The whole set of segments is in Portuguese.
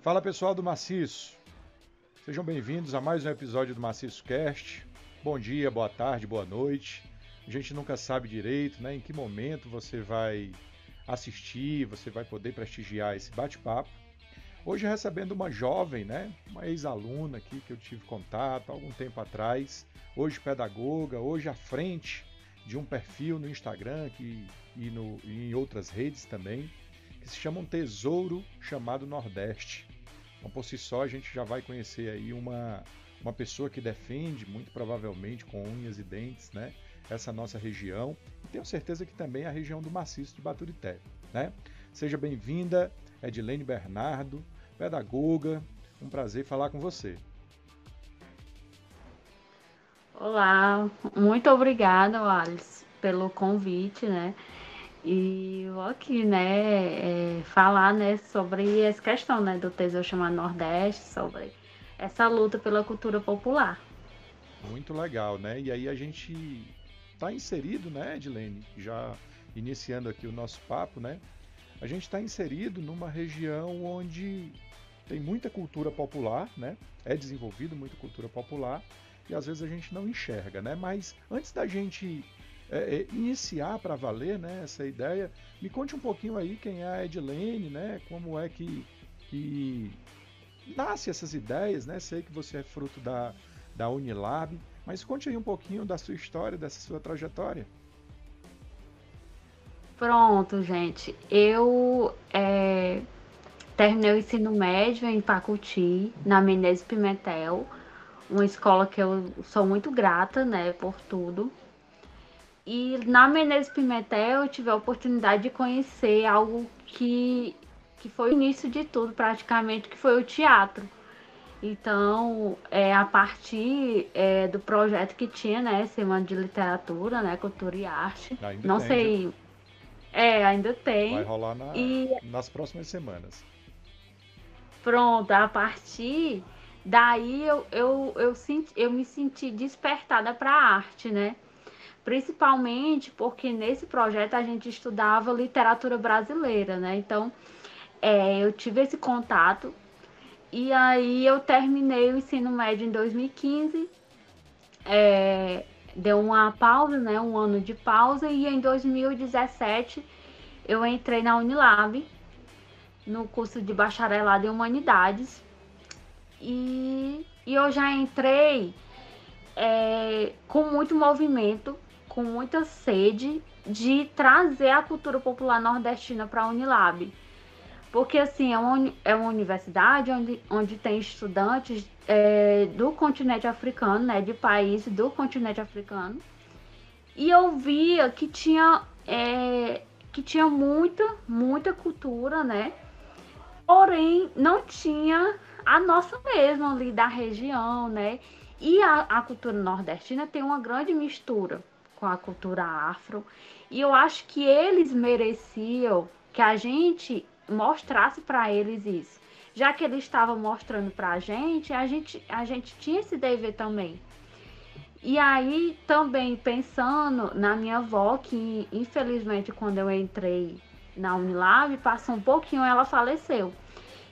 Fala pessoal do Maciço, sejam bem-vindos a mais um episódio do Maciço Cast. Bom dia, boa tarde, boa noite. A gente nunca sabe direito, né, em que momento você vai assistir, você vai poder prestigiar esse bate-papo. Hoje recebendo uma jovem, né, uma ex-aluna aqui que eu tive contato há algum tempo atrás, hoje pedagoga, hoje à frente de um perfil no Instagram e em outras redes também, que se chama um tesouro chamado Nordeste. Então, por si só, a gente já vai conhecer aí uma pessoa que defende, muito provavelmente com unhas e dentes, né, essa nossa região. E tenho certeza que também a região do Maciço de Baturité, né? Seja bem-vinda, Edilene Bernardo, pedagoga. Um prazer falar com você. Olá, muito obrigada, Alice, pelo convite, né? E vou aqui, né, falar, né, sobre essa questão, né, do Tesouro chamado Nordeste, sobre essa luta pela cultura popular. Muito legal, né? E aí a gente está inserido, né, Edilene? Já iniciando aqui o nosso papo, né? A gente está inserido numa região onde tem muita cultura popular, né? É desenvolvido muita cultura popular e às vezes a gente não enxerga, né? Mas antes da gente iniciar para valer, né, essa ideia, me conte um pouquinho aí quem é a Edilene, né? Como é que nasce essas ideias, né? Sei que você é fruto da Unilab, mas conte aí um pouquinho da sua história, dessa sua trajetória. Pronto, gente. Eu terminei o ensino médio em Pacuti, na Menezes Pimentel, uma escola que eu sou muito grata, né, por tudo. E na Menezes Pimentel eu tive a oportunidade de conhecer algo que foi o início de tudo, praticamente, que foi o teatro. Então, a partir do projeto que tinha, né, Semana de Literatura, né, Cultura e Arte, Ainda não tem, viu? sei, ainda Vai tem. rolar E nas próximas semanas. pronto, a partir daí eu me senti despertada para a arte, né? Principalmente porque nesse projeto a gente estudava literatura brasileira, né? Então, eu tive esse contato e aí eu terminei o ensino médio em 2015, deu uma pausa, né? Um ano de pausa e em 2017 eu entrei na Unilab no curso de bacharelado em humanidades e eu já entrei com muito movimento, com muita sede de trazer a cultura popular nordestina para a Unilab. Porque, assim, é uma universidade onde tem estudantes do continente africano, né, de países do continente africano. E eu via que tinha muita cultura, né? Porém, não tinha a nossa mesma ali da região, né? E a cultura nordestina tem uma grande mistura com a cultura afro. E eu acho que eles mereciam que a gente mostrasse para eles isso. Já que eles estavam mostrando para a gente tinha esse dever também. E aí, também pensando na minha avó, que infelizmente quando eu entrei na Unilab, passou um pouquinho, ela faleceu.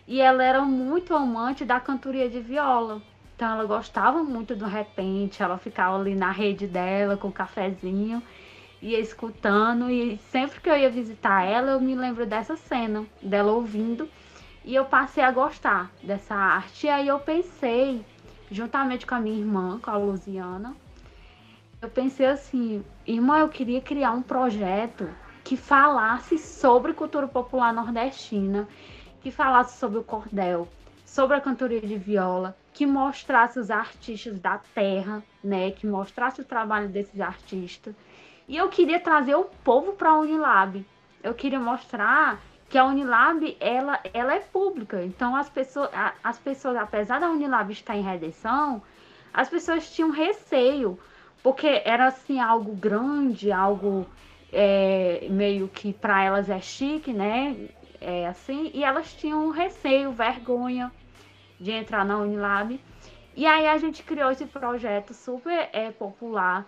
E ela era muito amante da cantoria de viola. Então ela gostava muito do repente, ela ficava ali na rede dela com o cafezinho, ia escutando e sempre que eu ia visitar ela, eu me lembro dessa cena, dela ouvindo, e eu passei a gostar dessa arte. E aí eu pensei, juntamente com a minha irmã, com a Luziana, eu pensei assim, irmã, eu queria criar um projeto que falasse sobre cultura popular nordestina, que falasse sobre o cordel, sobre a cantoria de viola, que mostrasse os artistas da terra, né, que mostrasse o trabalho desses artistas. E eu queria trazer o povo para a Unilab. Eu queria mostrar que a Unilab ela é pública. Então as pessoas, apesar da Unilab estar em redenção, as pessoas tinham receio, porque era assim algo grande, algo meio que para elas é chique, né? Assim, e elas tinham receio, vergonha de entrar na Unilab. E aí a gente criou esse projeto super popular,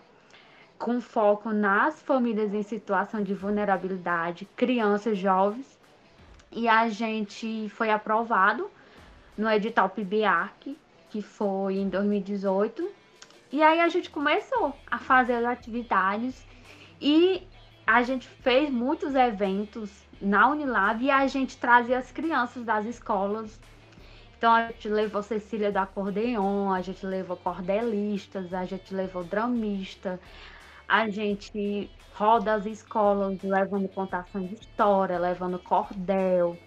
com foco nas famílias em situação de vulnerabilidade, crianças, jovens. E a gente foi aprovado no edital PIBIAC, que foi em 2018. E aí a gente começou a fazer as atividades e a gente fez muitos eventos na Unilab e a gente trazia as crianças das escolas. Então a gente levou Cecília do acordeon, a gente levou cordelistas, a gente levou dramista, a gente roda as escolas levando contação de história, levando cordel,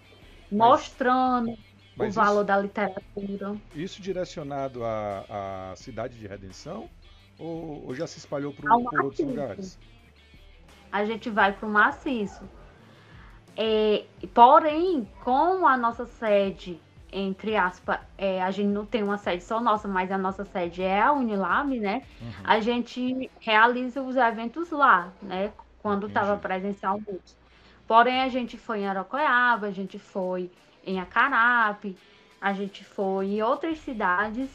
Mas, mostrando o mas valor da literatura. isso direcionado à cidade de Redenção ou já se espalhou Ao por outros maciço. lugares? A gente vai para o maciço. Porém, com a nossa sede, entre aspas, a gente não tem uma sede só nossa, mas a nossa sede é a Unilab, né? Uhum, A gente realiza os eventos lá, né? Quando estava entendi. presencialmente. Porém, a gente foi em Aracoiaba, a gente foi em Acarape, a gente foi em outras cidades.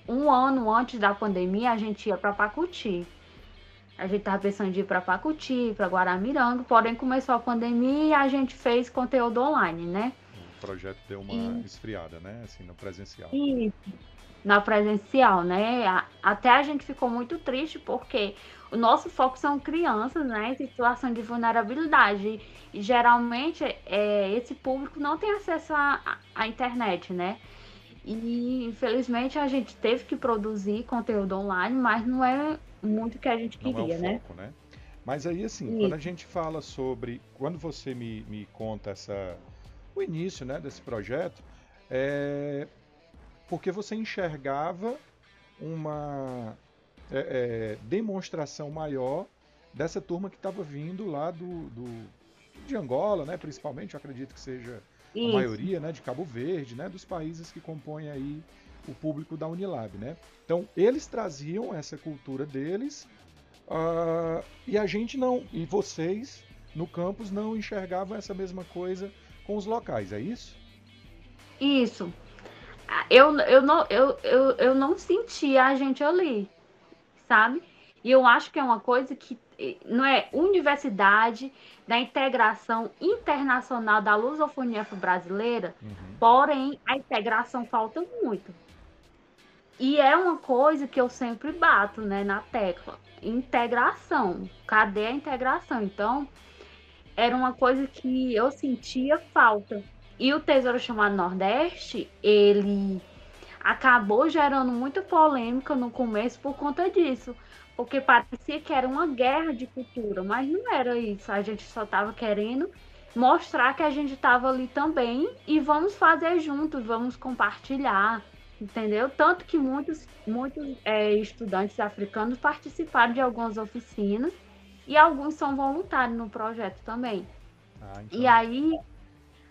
Um ano antes da pandemia, a gente ia para Pacuti. A gente estava pensando de ir para Pacuti, para Guaramiranga, porém começou a pandemia e a gente fez conteúdo online, né? O projeto deu uma E, esfriada, né? Assim, no presencial. e na presencial, né? Até a gente ficou muito triste porque o nosso foco são crianças, né? Em situação de vulnerabilidade. E geralmente esse público não tem acesso à internet, né? E infelizmente a gente teve que produzir conteúdo online, mas não é muito o que a gente Não é o queria, né? foco, né? Mas aí, assim, quando a Isso, gente fala sobre. Quando você me conta o início, né, desse projeto, é porque você enxergava uma demonstração maior dessa turma que estava vindo lá de Angola, né, principalmente, eu acredito que seja a isso, maioria, né, de Cabo Verde, né, dos países que compõem aí o público da Unilab, né? Então, eles traziam essa cultura deles, e a gente não, e vocês no campus não enxergavam essa mesma coisa com os locais, é isso? isso. Eu não senti a gente ali, sabe? E eu acho que é uma coisa que não é universidade da integração internacional da lusofonia afro-brasileira, Uhum. porém a integração falta muito. E é uma coisa que eu sempre bato, né, na tecla. Integração. Cadê a integração? Então, era uma coisa que eu sentia falta. E o Tesouro Chamado Nordeste, ele acabou gerando muita polêmica no começo por conta disso. Porque parecia que era uma guerra de cultura, mas não era isso. A gente só estava querendo mostrar que a gente estava ali também e vamos fazer juntos, vamos compartilhar, entendeu? Tanto que muitos estudantes africanos participaram de algumas oficinas e alguns são voluntários no projeto também. Ah, E então. aí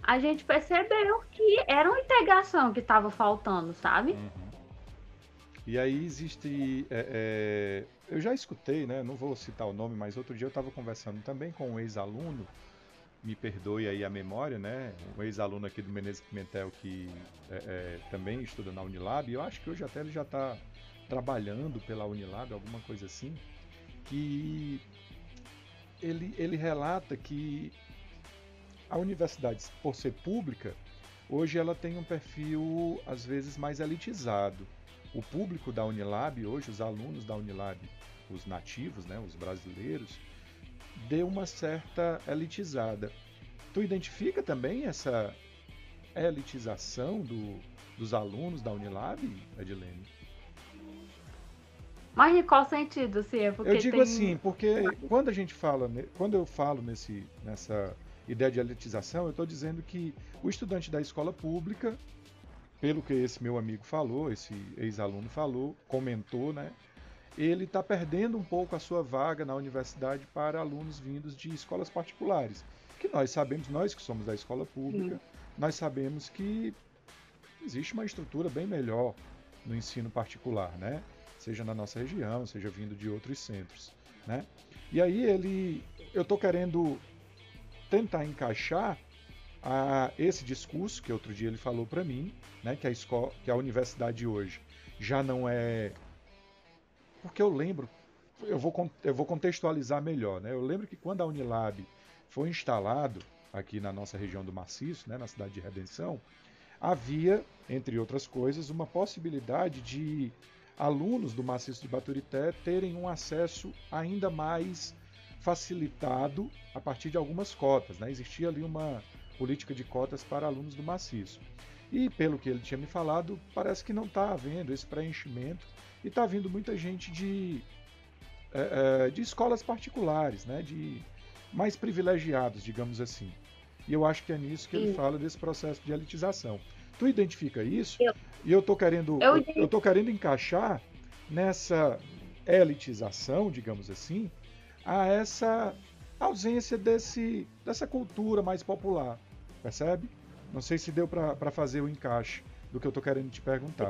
a gente percebeu que era uma integração que estava faltando, sabe? Uhum. E aí existe. Eu já escutei, né? Não vou citar o nome, mas outro dia eu estava conversando também com um ex-aluno, me perdoe aí a memória, né? Um ex-aluno aqui do Menezes Pimentel que também estuda na Unilab, e eu acho que hoje até ele já está trabalhando pela Unilab, alguma coisa assim, que ele relata que a universidade, por ser pública, hoje ela tem um perfil às vezes mais elitizado. O público da Unilab, hoje os alunos da Unilab, os nativos, né, os brasileiros, deu uma certa elitizada. Tu identifica também essa elitização dos alunos da Unilab, Edilene? Mas em qual sentido, assim? É Eu porque digo tem. assim, porque quando a gente fala, quando eu falo nessa ideia de elitização, eu estou dizendo que o estudante da escola pública, pelo que esse meu amigo falou, esse ex-aluno falou, comentou, né? Ele está perdendo um pouco a sua vaga na universidade para alunos vindos de escolas particulares. Que nós sabemos, nós que somos da escola pública, Sim. nós sabemos que existe uma estrutura bem melhor no ensino particular, né? Seja na nossa região, seja vindo de outros centros, né? E aí eu estou querendo tentar encaixar esse discurso que outro dia ele falou para mim, né? Que a universidade hoje já não é, porque eu lembro, eu vou contextualizar melhor, né? Eu lembro que quando a Unilab foi instalado, aqui na nossa região do Maciço, né, na cidade de Redenção, havia, entre outras coisas, uma possibilidade de alunos do Maciço de Baturité terem um acesso ainda mais facilitado a partir de algumas cotas, né? Existia ali uma política de cotas para alunos do Maciço. E pelo que ele tinha me falado, parece que não está havendo esse preenchimento e está vindo muita gente de escolas particulares, né? De mais privilegiados, digamos assim. E eu acho que é nisso que ele fala desse processo de elitização. Tu identifica isso? E eu tô querendo encaixar nessa elitização, digamos assim, a essa ausência dessa cultura mais popular, percebe? Não sei se deu para fazer o encaixe do que eu tô querendo te perguntar.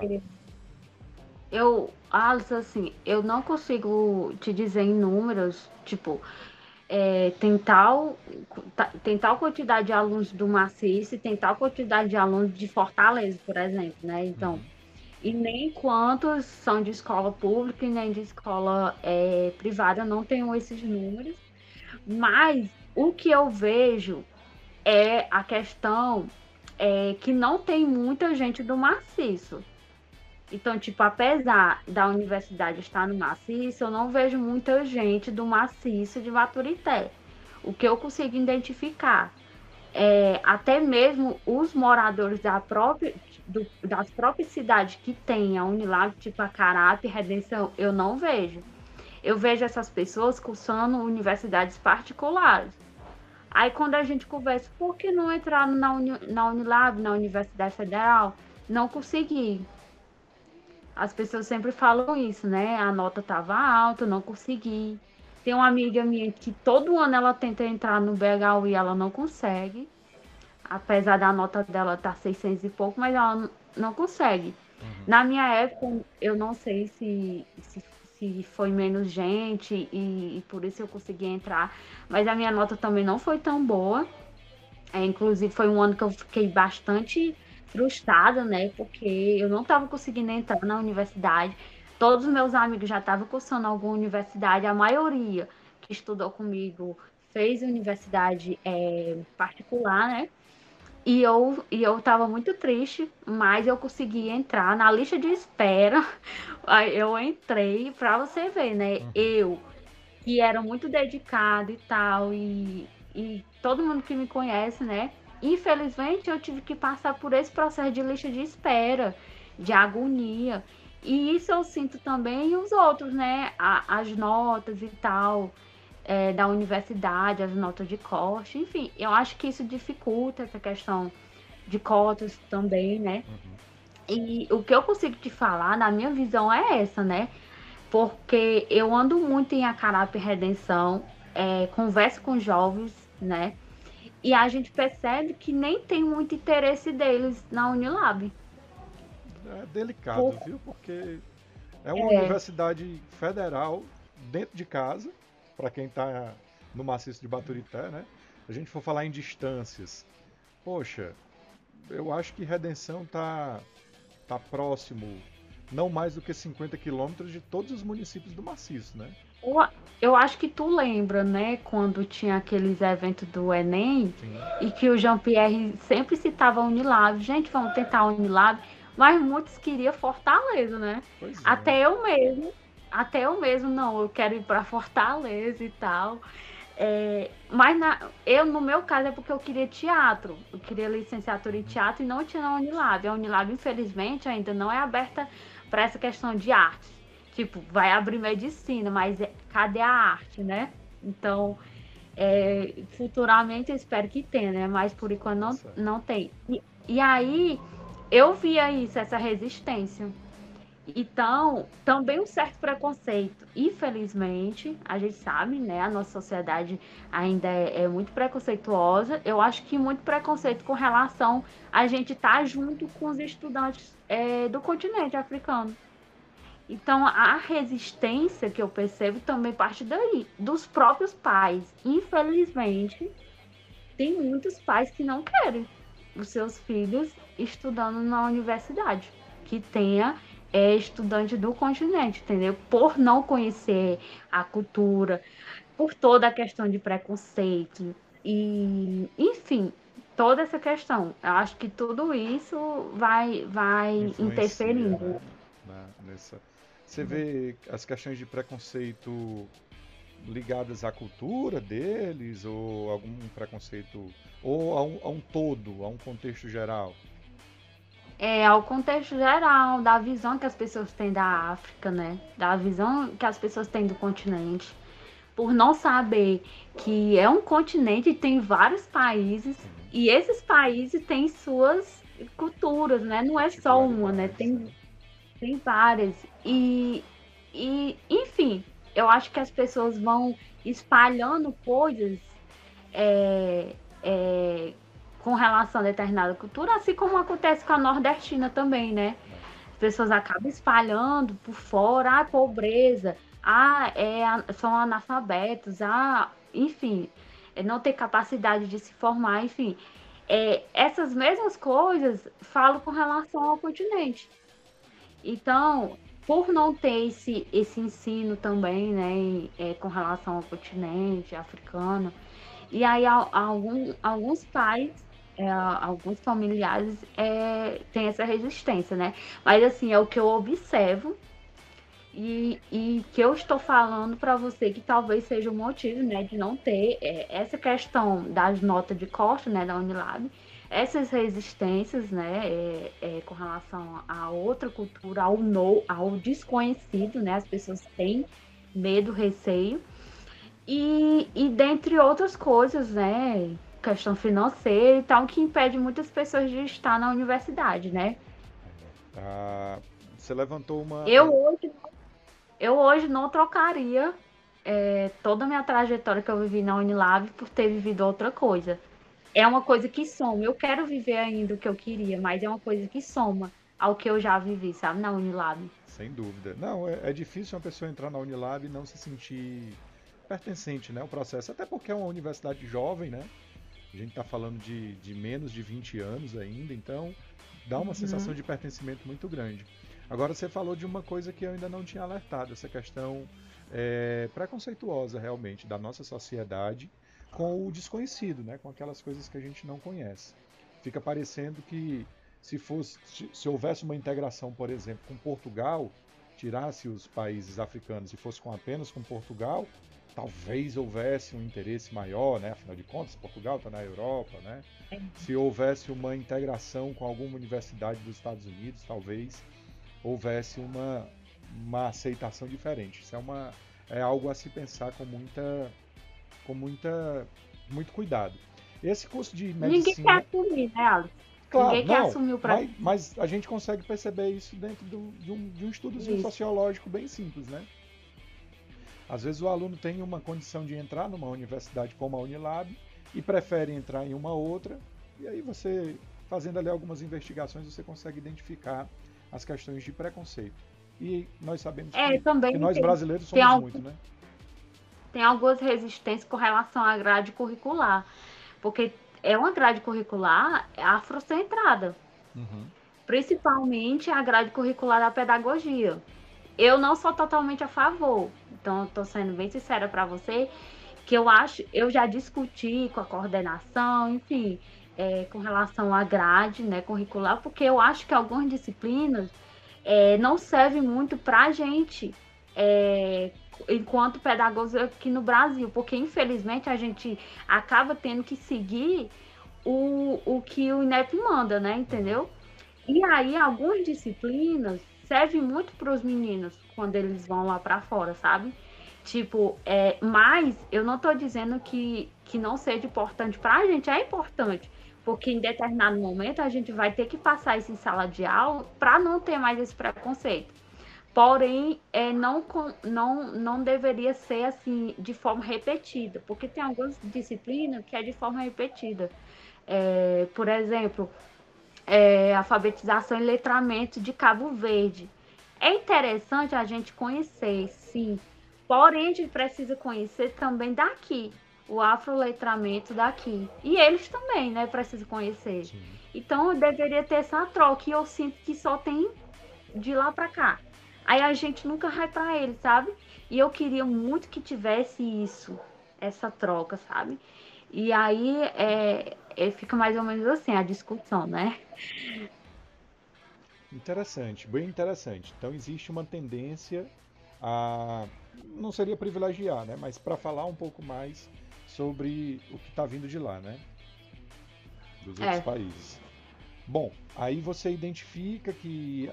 Alisson, assim, eu não consigo te dizer em números, tipo, tem tal quantidade de alunos do Maciço e tem tal quantidade de alunos de Fortaleza, por exemplo, né? Então, e nem quantos são de escola pública e nem de escola privada, eu não tenho esses números, mas o que eu vejo é a questão que não tem muita gente do Maciço. Então, tipo, apesar da universidade estar no Maciço, eu não vejo muita gente do Maciço de Baturité. O que eu consigo identificar até mesmo os moradores das próprias cidades que tem a Unilab, tipo a Carape, Redenção, eu não vejo. Eu vejo essas pessoas cursando universidades particulares. Aí quando a gente conversa, por que não entrar na Unilab, na Universidade Federal? Não consegui. As pessoas sempre falam isso, né? A nota estava alta, eu não consegui. Tem uma amiga minha que todo ano ela tenta entrar no BHU e ela não consegue. Apesar da nota dela estar 600 e pouco, mas ela não consegue. Na minha época, eu não sei se foi menos gente e por isso eu consegui entrar. Mas a minha nota também não foi tão boa. Inclusive, foi um ano que eu fiquei bastante frustrada, né? Porque eu não estava conseguindo entrar na universidade. Todos os meus amigos já estavam cursando alguma universidade. A maioria que estudou comigo fez universidade particular, né? E eu estava muito triste, mas eu consegui entrar na lista de espera. Aí eu entrei para você ver, né? Eu, que era muito dedicada e tal, e todo mundo que me conhece, né? Infelizmente, eu tive que passar por esse processo de lista de espera, de agonia. E isso eu sinto também os outros, né? As notas e tal, da universidade, as notas de corte, enfim. Eu acho que isso dificulta essa questão de cotas também, né? E o que eu consigo te falar, na minha visão, é essa, né? Porque eu ando muito em Acarape Redenção, converso com jovens, né? E a gente percebe que nem tem muito interesse deles na Unilab. É delicado, viu? Porque é uma universidade federal dentro de casa, para quem está no Maciço de Baturité, né? Se a gente for falar em distâncias, poxa, eu acho que Redenção tá próximo, não mais do que 50 quilômetros de todos os municípios do Maciço, né? Eu acho que tu lembra, né, quando tinha aqueles eventos do Enem. Sim. E que o Jean-Pierre sempre citava a Unilab. Gente, vamos tentar a Unilab. Mas muitos queriam Fortaleza, né? Pois é. Até eu mesmo, não, eu quero ir para Fortaleza e tal. Mas no meu caso, é porque eu queria teatro. Eu queria licenciatura em teatro e não tinha na Unilab. A Unilab, infelizmente, ainda não é aberta para essa questão de arte. Tipo, vai abrir medicina, mas cadê a arte, né? Então, futuramente eu espero que tenha, né? Mas por enquanto não tem. E aí, eu via isso, essa resistência. Então, também um certo preconceito. Infelizmente, a gente sabe, né? A nossa sociedade ainda é muito preconceituosa. Eu acho que muito preconceito com relação a gente estar junto com os estudantes do continente africano. Então, a resistência que eu percebo também parte daí, dos próprios pais. Infelizmente, tem muitos pais que não querem os seus filhos estudando na universidade, que tenha estudante do continente, entendeu? Por não conhecer a cultura, por toda a questão de preconceito. enfim, toda essa questão. Eu acho que tudo isso vai Influencia, interferindo. né? Nessa. Você vê as questões de preconceito ligadas à cultura deles, ou algum preconceito, ou a um todo, a um contexto geral? Ao contexto geral, da visão que as pessoas têm da África, né? Da visão que as pessoas têm do continente. Por não saber que é um continente e tem vários países, Sim, e esses países têm suas culturas, né? Não é só uma, né? particularidades, né? Tem várias. Enfim, eu acho que as pessoas vão espalhando coisas é, é, com relação a determinada cultura, assim como acontece com a nordestina também, né? É. As pessoas acabam espalhando por fora a pobreza, são analfabetos, enfim, não ter capacidade de se formar, enfim. Essas mesmas coisas falo com relação ao continente. Então, por não ter esse ensino também, né, com relação ao continente africano, e aí alguns pais, alguns familiares têm essa resistência, né? Mas assim, é o que eu observo e que eu estou falando para você que talvez seja o motivo, né, de não ter essa questão das notas de corte, né, da Unilab, essas resistências, né, com relação a outra cultura, ao desconhecido, né, as pessoas têm medo, receio, e dentre outras coisas, né, questão financeira e tal, que impede muitas pessoas de estar na universidade, né. Ah, você levantou Eu hoje Eu hoje não trocaria toda a minha trajetória que eu vivi na Unilab por ter vivido outra coisa. É uma coisa que soma. Eu quero viver ainda o que eu queria, mas é uma coisa que soma ao que eu já vivi, sabe, na Unilab. sem dúvida. Não, é difícil uma pessoa entrar na Unilab e não se sentir pertencente, né, ao processo. Até porque é uma universidade jovem, né? A gente está falando de menos de 20 anos ainda, então dá uma sensação Uhum. de pertencimento muito grande. Agora, você falou de uma coisa que eu ainda não tinha alertado, essa questão preconceituosa realmente da nossa sociedade com o desconhecido, né? Com aquelas coisas que a gente não conhece. Fica parecendo que se houvesse uma integração, por exemplo, com Portugal, tirasse os países africanos e fosse apenas com Portugal, talvez houvesse um interesse maior, né? Afinal de contas, Portugal está na Europa, né? Se houvesse uma integração com alguma universidade dos Estados Unidos, talvez houvesse uma aceitação diferente. Isso é algo a se pensar com muito cuidado. Esse curso de Ninguém quer medicina, assumir, né, Alex? claro, Ninguém quer não, assumir o preconceito. mas a gente consegue perceber isso dentro de um estudozinho Isso. sociológico bem simples, né? Às vezes o aluno tem uma condição de entrar numa universidade como a Unilab e prefere entrar em uma outra, e aí você, fazendo ali algumas investigações, você consegue identificar as questões de preconceito. E nós sabemos que Também nós brasileiros tem, somos muito, né? tem algumas resistências com relação à grade curricular, porque é uma grade curricular afrocentrada, Uhum. principalmente a grade curricular da pedagogia. Eu não sou totalmente a favor, então estou sendo bem sincera para você, que eu já discuti com a coordenação, enfim, com relação à grade, né, curricular, porque eu acho que algumas disciplinas não servem muito para a gente, enquanto pedagogos aqui no Brasil, porque infelizmente a gente acaba tendo que seguir o que o INEP manda, né, entendeu? E aí, algumas disciplinas servem muito para os meninos quando eles vão lá para fora, sabe? Tipo, mas eu não estou dizendo que não seja importante para a gente, é importante, porque em determinado momento a gente vai ter que passar isso em sala de aula para não ter mais esse preconceito. Porém, não deveria ser assim de forma repetida, porque tem algumas disciplinas que é de forma repetida. Por exemplo, alfabetização e letramento de Cabo Verde. É interessante a gente conhecer, sim. Porém, a gente precisa conhecer também daqui, o afroletramento daqui. E eles também, né, precisam conhecer. Sim. Então, deveria ter essa troca. E eu sinto que só tem de lá para cá. Aí a gente nunca vai para eles, sabe? E eu queria muito que tivesse isso, essa troca, sabe? E aí fica mais ou menos assim a discussão, né? Interessante, bem interessante. Então existe uma tendência a, não seria privilegiar, né? Mas para falar um pouco mais sobre o que está vindo de lá, né? Dos outros É. países. Bom, aí você identifica que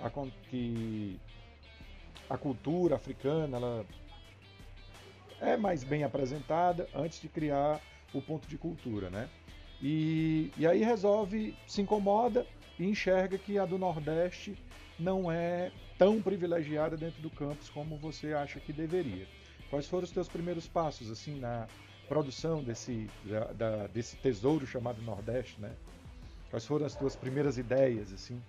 a cultura africana ela é mais bem apresentada antes de criar o ponto de cultura, né? E aí resolve, se incomoda e enxerga que a do Nordeste não é tão privilegiada dentro do campus como você acha que deveria. Quais foram os teus primeiros passos assim na produção desse tesouro chamado Nordeste, né? Quais foram as tuas primeiras ideias assim?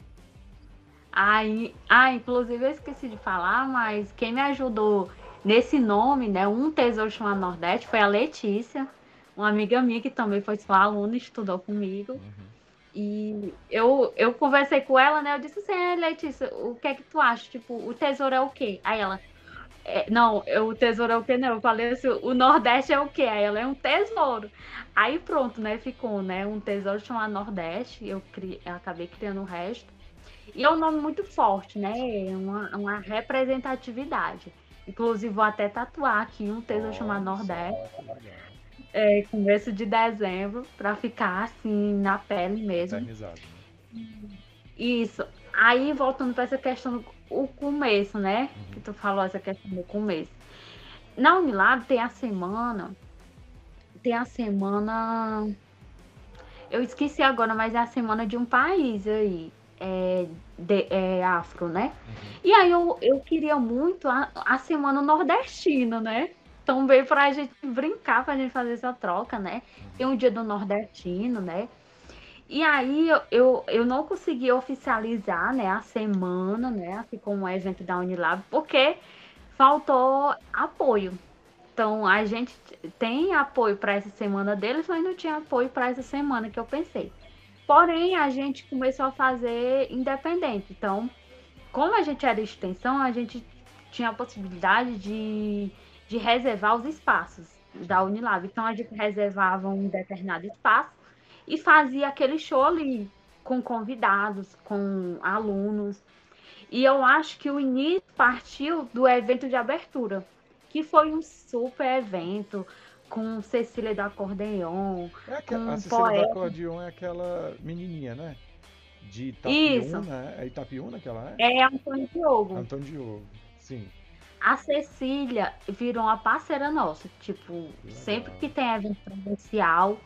Inclusive eu esqueci de falar, mas quem me ajudou nesse nome, né? Um tesouro chamado Nordeste, foi a Letícia, uma amiga minha que também foi sua aluna, estudou comigo. Uhum. E eu conversei com ela, né? Eu disse assim, Letícia, o que é que tu acha? Tipo, o tesouro é o quê? Aí ela, não, o tesouro é o quê? Não, eu falei assim, o Nordeste é o quê? Aí ela é um tesouro. Aí pronto, né? Ficou, né? Um tesouro chamado Nordeste. Eu acabei criando o resto. E é um nome muito forte, né? É uma representatividade. Inclusive, vou até tatuar aqui um tesouro chamado Olha Nordeste, só, que legal. começo de dezembro, para ficar assim na pele mesmo. Eternizado, né? Isso. Aí, voltando para essa questão do começo, né? Que Uhum. tu falou essa questão do começo. Na Unilab tem a semana, eu esqueci agora, mas é a semana de um país aí, afro, né? Uhum. E aí eu queria muito a semana nordestina, né? Então veio pra gente brincar, pra gente fazer essa troca, né? Tem Uhum. um dia do nordestino, né? E aí eu não consegui oficializar, né, a semana, né, assim como um evento da Unilab, porque faltou apoio. Então a gente tem apoio para essa semana deles, mas não tinha apoio para essa semana que eu pensei. Porém, a gente começou a fazer independente. Então, como a gente era extensão, a gente tinha a possibilidade de reservar os espaços da Sim. Unilab. Então, a gente reservava um determinado espaço e fazia aquele show ali, com convidados, com alunos. E eu acho que o início partiu do evento de abertura, que foi um super evento, com Cecília do Acordeon, A com um Cecília do poeta. Acordeon é aquela menininha, né? De Isso, Itapiúna, é Itapiúna que ela é? é Antônio Diogo. Antônio Diogo, sim. A Cecília virou uma parceira nossa. Tipo, Que sempre legal. que tem evento presencial,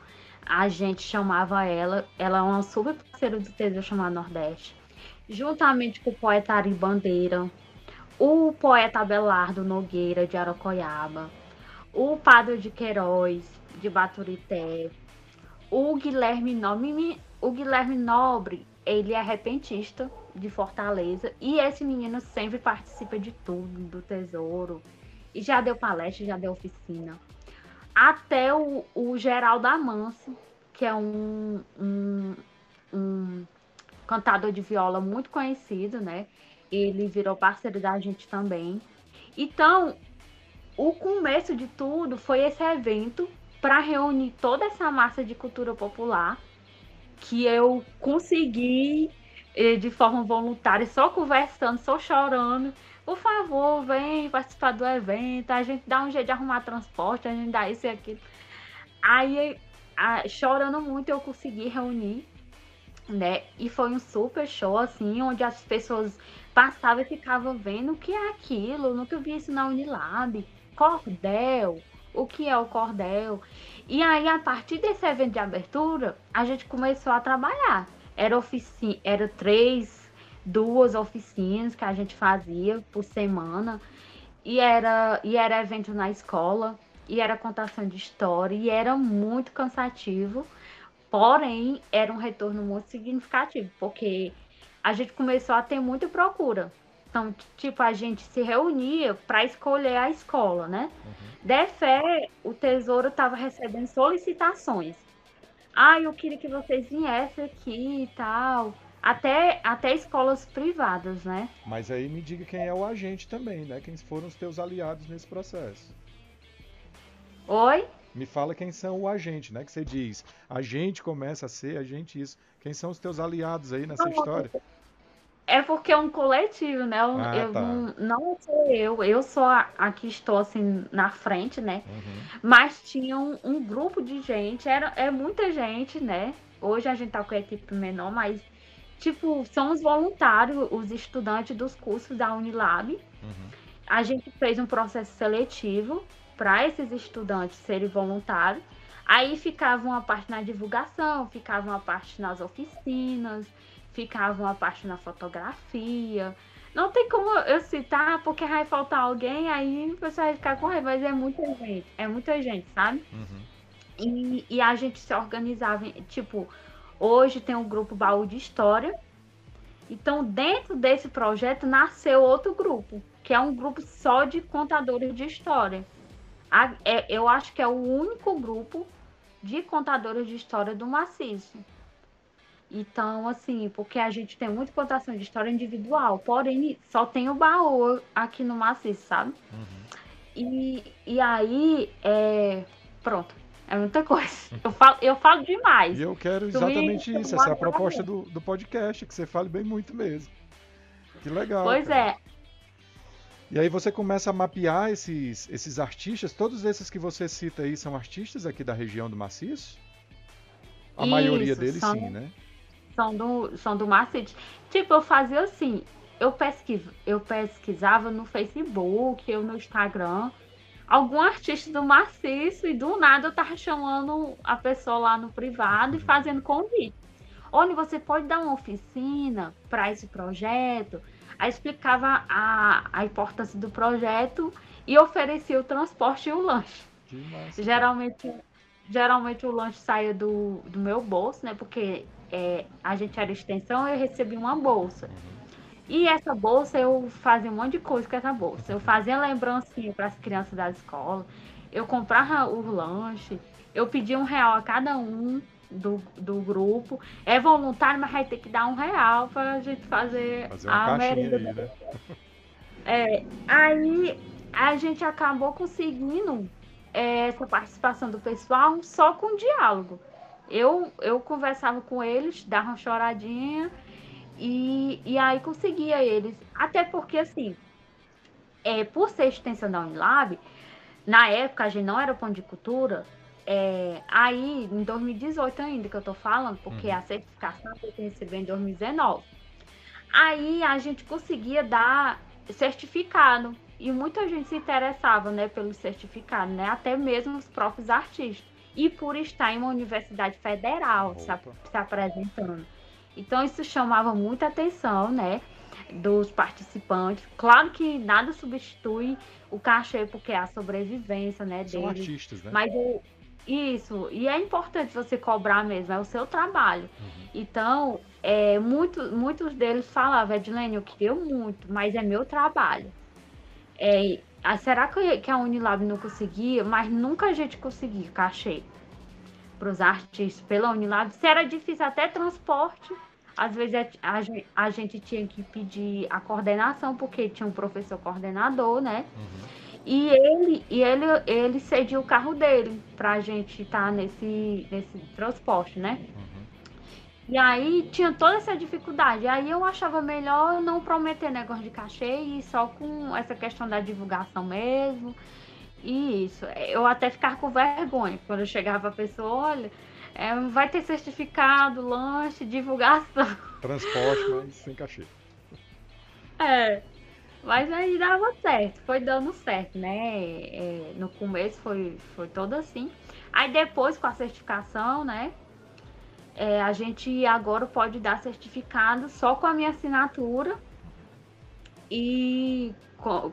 a gente chamava ela. Ela é uma super parceira do Tesouro chamado Nordeste. Juntamente com o poeta Ari Bandeira, o poeta Abelardo Nogueira, de Aracoiaba, o Padre de Queiroz, de Baturité, o Guilherme Nobre, ele é repentista de Fortaleza e esse menino sempre participa de tudo, do Tesouro. E já deu palestra, já deu oficina. Até o Geraldo Amancio, que é um cantador de viola muito conhecido, né? Ele virou parceiro da gente também. Então, o começo de tudo foi esse evento para reunir toda essa massa de cultura popular que eu consegui de forma voluntária, só conversando, só chorando. Por favor, vem participar do evento, a gente dá um jeito de arrumar transporte, a gente dá isso e aquilo. Aí, chorando muito, eu consegui reunir, né? E foi um super show, assim, onde as pessoas passavam e ficavam vendo o que é aquilo, nunca vi isso na Unilab. Cordel, o que é o cordel? E aí, a partir desse evento de abertura, a gente começou a trabalhar. Era duas oficinas que a gente fazia por semana, e era evento na escola, e era contação de história, e era muito cansativo. Porém, era um retorno muito significativo, porque a gente começou a ter muita procura. Então, tipo, a gente se reunia para escolher a escola, né? Uhum. De fé, o Tesouro estava recebendo solicitações. Eu queria que vocês viessem aqui e tal. Até escolas privadas, né? Mas aí me diga quem é o agente também, né? Quem foram os teus aliados nesse processo. Oi? Me fala quem são o agente, né? Que você diz, a gente começa a ser, a gente isso. Quem são os teus aliados aí nessa história? É porque é um coletivo, né? Ah, Eu tá. não sou eu sou a que estou assim na frente, né? Uhum, Mas tinha um grupo de gente, é muita gente, né? Hoje a gente tá com a equipe menor, mas tipo, são os voluntários, os estudantes dos cursos da Unilab. uhum, A gente fez um processo seletivo para esses estudantes serem voluntários. Aí ficava uma parte na divulgação, ficava uma parte nas oficinas, ficava uma parte na fotografia. Não tem como eu citar, porque vai faltar alguém, aí o pessoal vai ficar com raiva, mas é muita gente, sabe? uhum. E a gente se organizava, tipo, hoje tem um grupo Baú de História, então, dentro desse projeto, nasceu outro grupo, que é um grupo só de contadores de história. Eu acho que é o único grupo de contadores de história do Maciço. Então, assim, porque a gente tem muita contação de história individual, porém, só tem o baú aqui no Maciço, sabe? Uhum. E aí, pronto, é muita coisa. Eu falo demais. E eu quero Tu me exatamente isso, essa é a chamou proposta agora. do podcast, que você fale bem muito mesmo. Que legal, Pois cara. é, E aí você começa a mapear esses artistas, todos esses que você cita aí são artistas aqui da região do Maciço? A maioria isso, deles sim, né? são do Macete. Tipo, eu fazia assim, eu pesquisava no Facebook, eu no Instagram, algum artista do Maciço, e do nada eu tava chamando a pessoa lá no privado e fazendo convite. Onde você pode dar uma oficina para esse projeto. Aí explicava a importância do projeto e oferecia o transporte e o lanche. Que massa, cara. Geralmente, geralmente o lanche saía do meu bolso, né? Porque a gente era extensão e eu recebi uma bolsa. Uhum. E essa bolsa eu fazia um monte de coisa com essa bolsa. Eu fazia lembrancinha para as crianças da escola, eu comprava o lanche, eu pedia R$ 1 a cada um do grupo. É voluntário, mas vai ter que dar R$ 1 para a gente fazer Fazer uma a caixinha merenda. aí, né? Aí a gente acabou conseguindo essa participação do pessoal só com diálogo. Eu conversava com eles, dava uma choradinha e aí conseguia eles. Até porque, assim, por ser extensão da Unilab, na época a gente não era pão de cultura. Aí, em 2018 ainda que eu tô falando, porque Uhum. a certificação eu recebi em 2019. Aí a gente conseguia dar certificado. E muita gente se interessava, né, pelo certificado, né? Até mesmo os próprios artistas. E por estar em uma universidade federal Opa. se apresentando. Então isso chamava muita atenção, né, dos participantes. Claro que nada substitui o cachê, porque é a sobrevivência, né, São deles. artistas, né? Mas isso, e é importante você cobrar mesmo, é o seu trabalho. Uhum. Então, muitos deles falavam, Edilene, eu queria muito, mas é meu trabalho. Será que a Unilab não conseguia? Mas nunca a gente conseguia cachê para os artistas pela Unilab. Se era difícil até transporte, às vezes a gente tinha que pedir a coordenação, porque tinha um professor coordenador, né? Uhum. E ele cedia o carro dele para a gente estar nesse transporte, né? Uhum. E aí tinha toda essa dificuldade. Aí eu achava melhor não prometer negócio de cachê e ir só com essa questão da divulgação mesmo. E isso. Eu até ficava com vergonha quando eu chegava a pessoa, olha, vai ter certificado, lanche, divulgação. Transporte, mas sem cachê. É, mas aí dava certo, foi dando certo, né? No começo foi todo assim. Aí depois com a certificação, né? A gente agora pode dar certificado só com a minha assinatura e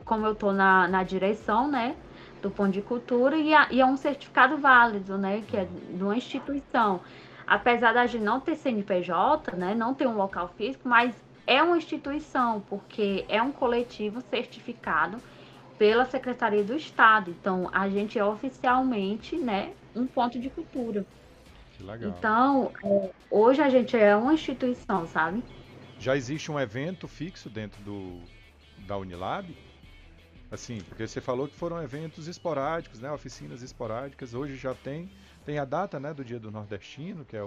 como eu estou na direção, né, do Pão de Cultura e é um certificado válido, né, que é de uma instituição. Apesar da gente não ter CNPJ, né, não ter um local físico, mas é uma instituição, porque é um coletivo certificado pela Secretaria do Estado. Então, a gente é oficialmente, né, um ponto de cultura. Que legal. Então, hoje a gente é uma instituição, sabe? Já existe um evento fixo dentro da Unilab? Assim, porque você falou que foram eventos esporádicos, né? Oficinas esporádicas. Hoje já tem a data, né, do Dia do Nordestino, que é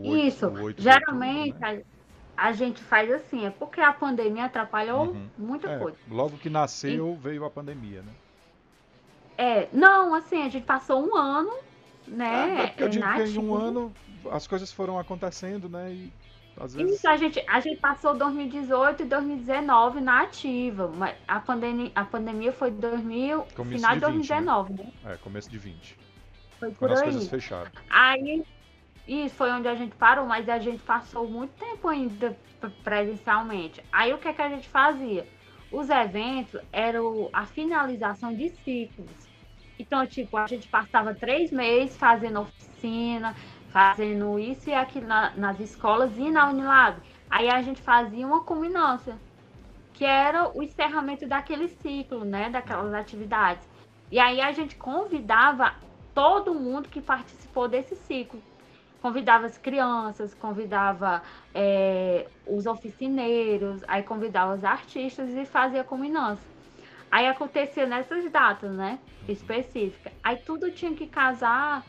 Isso, o 8 de outubro, geralmente né? a gente faz assim, é porque a pandemia atrapalhou Uhum. muita É, coisa. logo que E, nasceu veio a pandemia, né? não, assim, a gente passou um ano, É né, porque eu digo que em um nativo. ano as coisas foram acontecendo, né? E às Isso, vezes a gente passou 2018 e 2019 na ativa, mas a pandemia foi começo final de de 20, né? 2019, né? É, começo de 20. Foi Quando por as coisas aí. fecharam. Aí, isso foi onde a gente parou, mas a gente passou muito tempo ainda presencialmente. Aí o que é que a gente fazia? Os eventos eram a finalização de ciclos. Então, tipo, a gente passava 3 meses fazendo oficina, fazendo isso e aquilo nas escolas e na Unilab. Aí a gente fazia uma culminância, que era o encerramento daquele ciclo, né? Daquelas atividades. E aí a gente convidava todo mundo que participou desse ciclo. Convidava as crianças, convidava os oficineiros, aí convidava os artistas e fazia culminância. Aí acontecia nessas datas, né? Específicas. Aí tudo tinha que casar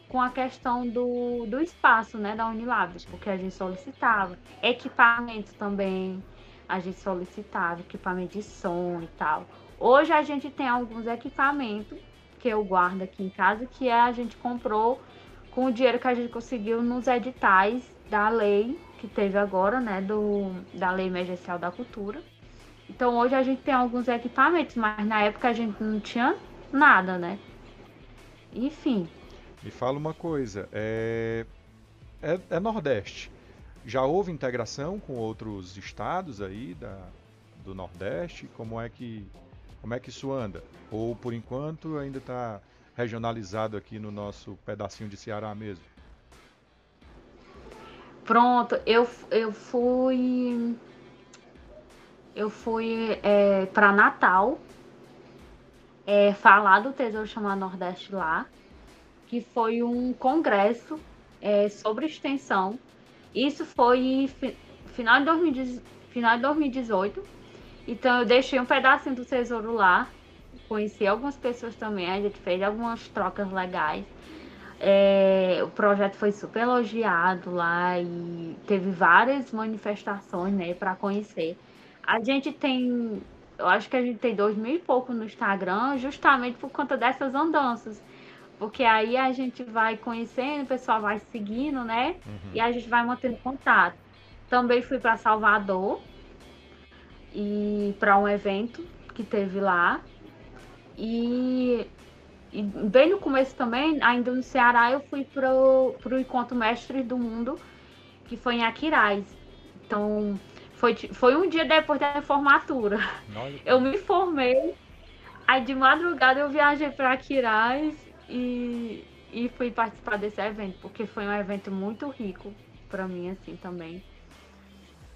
com a questão do espaço, né? Da Unilab, Sim. porque a gente solicitava. Equipamento também, a gente solicitava, equipamento de som e tal. Hoje a gente tem alguns equipamentos que eu guardo aqui em casa, que a gente comprou com o dinheiro que a gente conseguiu nos editais da lei que teve agora, né? Da Lei Emergencial da Cultura. Então hoje a gente tem alguns equipamentos, mas na época a gente não tinha nada, né? Enfim, Me fala uma coisa, é Nordeste. Já houve integração com outros estados aí do Nordeste? Como é que isso anda? Ou por enquanto ainda está regionalizado aqui no nosso pedacinho de Ceará mesmo? pronto, eu fui para Natal, falar do Tesouro Chamado Nordeste lá, que foi um congresso sobre extensão. Isso foi final de 2010, final de 2018. Então eu deixei um pedacinho do tesouro lá. Conheci algumas pessoas também, a gente fez algumas trocas legais. O projeto foi super elogiado lá e teve várias manifestações, né, para conhecer. A gente tem, eu acho que a gente tem 2.000 e pouco no Instagram, justamente por conta dessas andanças. Porque aí a gente vai conhecendo, o pessoal vai seguindo, né? E Uhum. a gente vai mantendo contato. Também fui para Salvador e para um evento que teve lá. E, e bem no começo também, ainda no Ceará, eu fui pro Encontro Mestres do Mundo, que foi em Aquiraz. Então, foi um dia depois da formatura. Olha que Eu massa. me formei, aí de madrugada eu viajei para Aquiraz e fui participar desse evento, porque foi um evento muito rico para mim, assim, também.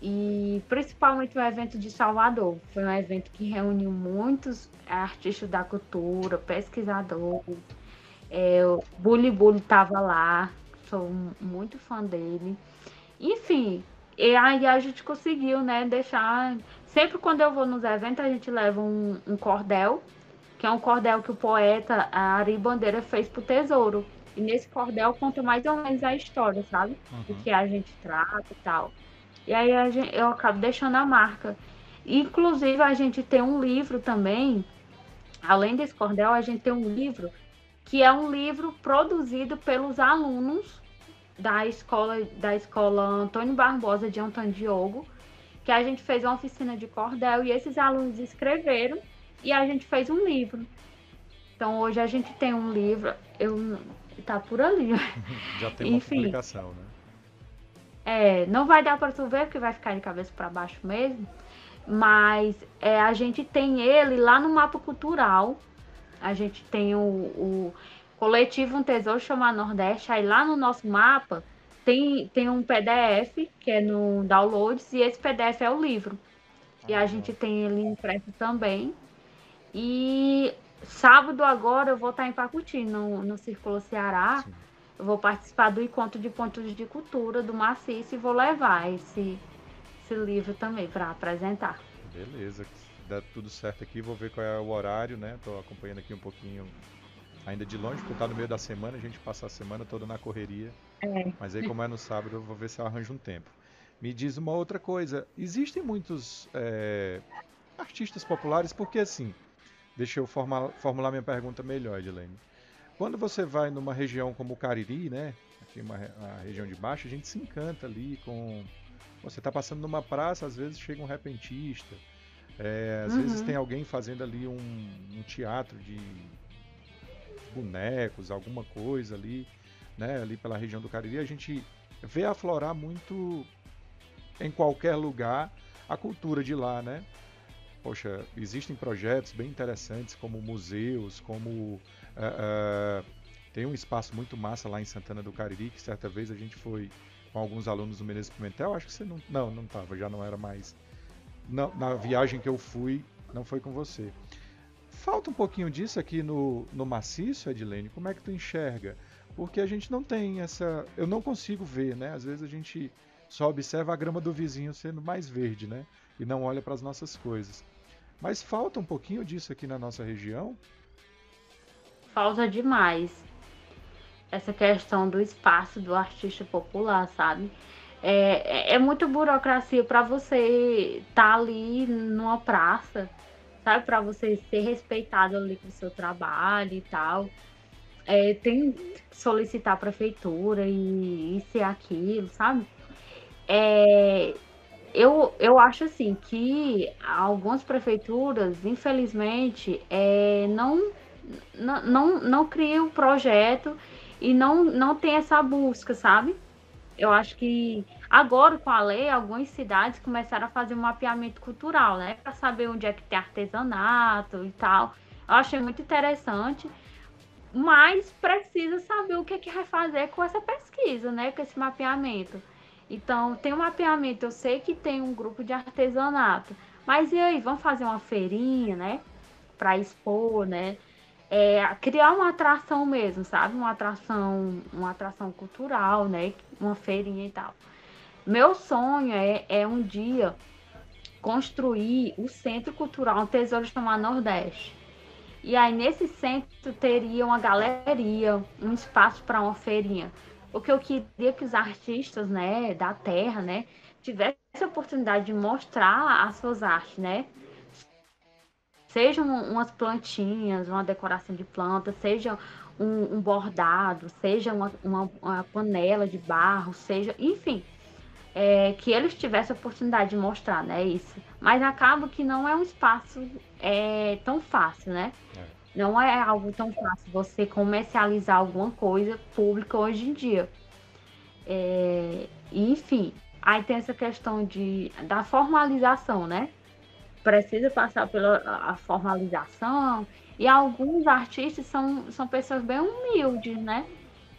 E principalmente o evento de Salvador. Foi um evento que reuniu muitos artistas da cultura, pesquisadores. O Bully Bully estava lá, sou muito fã dele. Enfim, e aí a gente conseguiu, né, deixar. Sempre quando eu vou nos eventos, a gente leva um cordel, que é um cordel que o poeta Ari Bandeira fez pro Tesouro. E nesse cordel conta mais ou menos a história, sabe? Do Uhum. que a gente trata e tal. E aí eu acabo deixando a marca. Inclusive, a gente tem um livro também, além desse cordel, a gente tem um livro que é um livro produzido pelos alunos da escola Antônio Barbosa de Antônio Diogo, que a gente fez uma oficina de cordel e esses alunos escreveram e a gente fez um livro. Então hoje a gente tem um livro, tá por ali. Já tem uma Enfim, publicação, né? não vai dar para tu ver porque vai ficar de cabeça para baixo mesmo, mas a gente tem ele lá no mapa cultural. A gente tem o coletivo Um Tesouro Chamado Nordeste. Aí lá no nosso mapa tem um PDF que é no Downloads e esse PDF é o livro. E a gente Ó, tem ele impresso também. E sábado agora eu vou estar em Pacuti, no Círculo Ceará. sim. Eu vou participar do encontro de pontos de cultura do Maciço e vou levar esse livro também para apresentar. Beleza. dar tudo certo aqui, vou ver qual é o horário, né? Tô acompanhando aqui um pouquinho ainda de longe, porque tá no meio da semana, a gente passa a semana toda na correria. É. Mas aí, como é no sábado, eu vou ver se eu arranjo um tempo. Me diz uma outra coisa: existem muitos artistas populares, porque assim, deixa eu formular minha pergunta melhor, Edilene. Quando você vai numa região como o Cariri, né? Aqui a região de baixo, a gente se encanta ali com. Você está passando numa praça, às vezes chega um repentista, às vezes tem Uhum. alguém fazendo ali um teatro de bonecos, alguma coisa ali, né? Ali pela região do Cariri, a gente vê aflorar muito em qualquer lugar a cultura de lá, né? Poxa, existem projetos bem interessantes como museus, como tem um espaço muito massa lá em Santana do Cariri, que certa vez a gente foi com alguns alunos do Menezes Pimentel, acho que você não estava, já não era mais. Não, na viagem que eu fui, não foi com você. Falta um pouquinho disso aqui no maciço, Edilene, como é que tu enxerga? Porque a gente não tem essa. Eu não consigo ver, né? Às vezes a gente só observa a grama do vizinho sendo mais verde, né? E não olha para as nossas coisas. Mas falta um pouquinho disso aqui na nossa região. Falta demais essa questão do espaço do artista popular, sabe? É muito burocracia para você estar ali numa praça, sabe? Para você ser respeitado ali com o seu trabalho e tal. Tem que solicitar a prefeitura e ser aquilo, sabe? É, eu acho assim que algumas prefeituras, infelizmente, não criam projeto e não tem essa busca, sabe? Eu acho que agora com a lei, algumas cidades começaram a fazer um mapeamento cultural, né? Para saber onde é que tem artesanato e tal. Eu achei muito interessante, mas precisa saber o que é que vai fazer com essa pesquisa, né? Com esse mapeamento. Então, tem um mapeamento, eu sei que tem um grupo de artesanato, mas e aí, vamos fazer uma feirinha, né? Para expor, né? Criar uma atração mesmo, sabe? Uma atração cultural, né? Uma feirinha e tal. Meu sonho é um dia construir o Centro Cultural, um tesouro chamado Nordeste. E aí, nesse centro, teria uma galeria, um espaço para uma feirinha. Porque eu queria que os artistas, né, da terra, né, tivessem a oportunidade de mostrar as suas artes, né? Sejam umas plantinhas, uma decoração de plantas, seja um bordado, seja uma panela de barro, seja, enfim, que eles tivessem a oportunidade de mostrar, né, isso. Mas acaba que não é um espaço tão fácil, né? É. Não é algo tão fácil você comercializar alguma coisa pública hoje em dia. Enfim, aí tem essa questão da formalização, né? Precisa passar pela a formalização. E alguns artistas são pessoas bem humildes, né?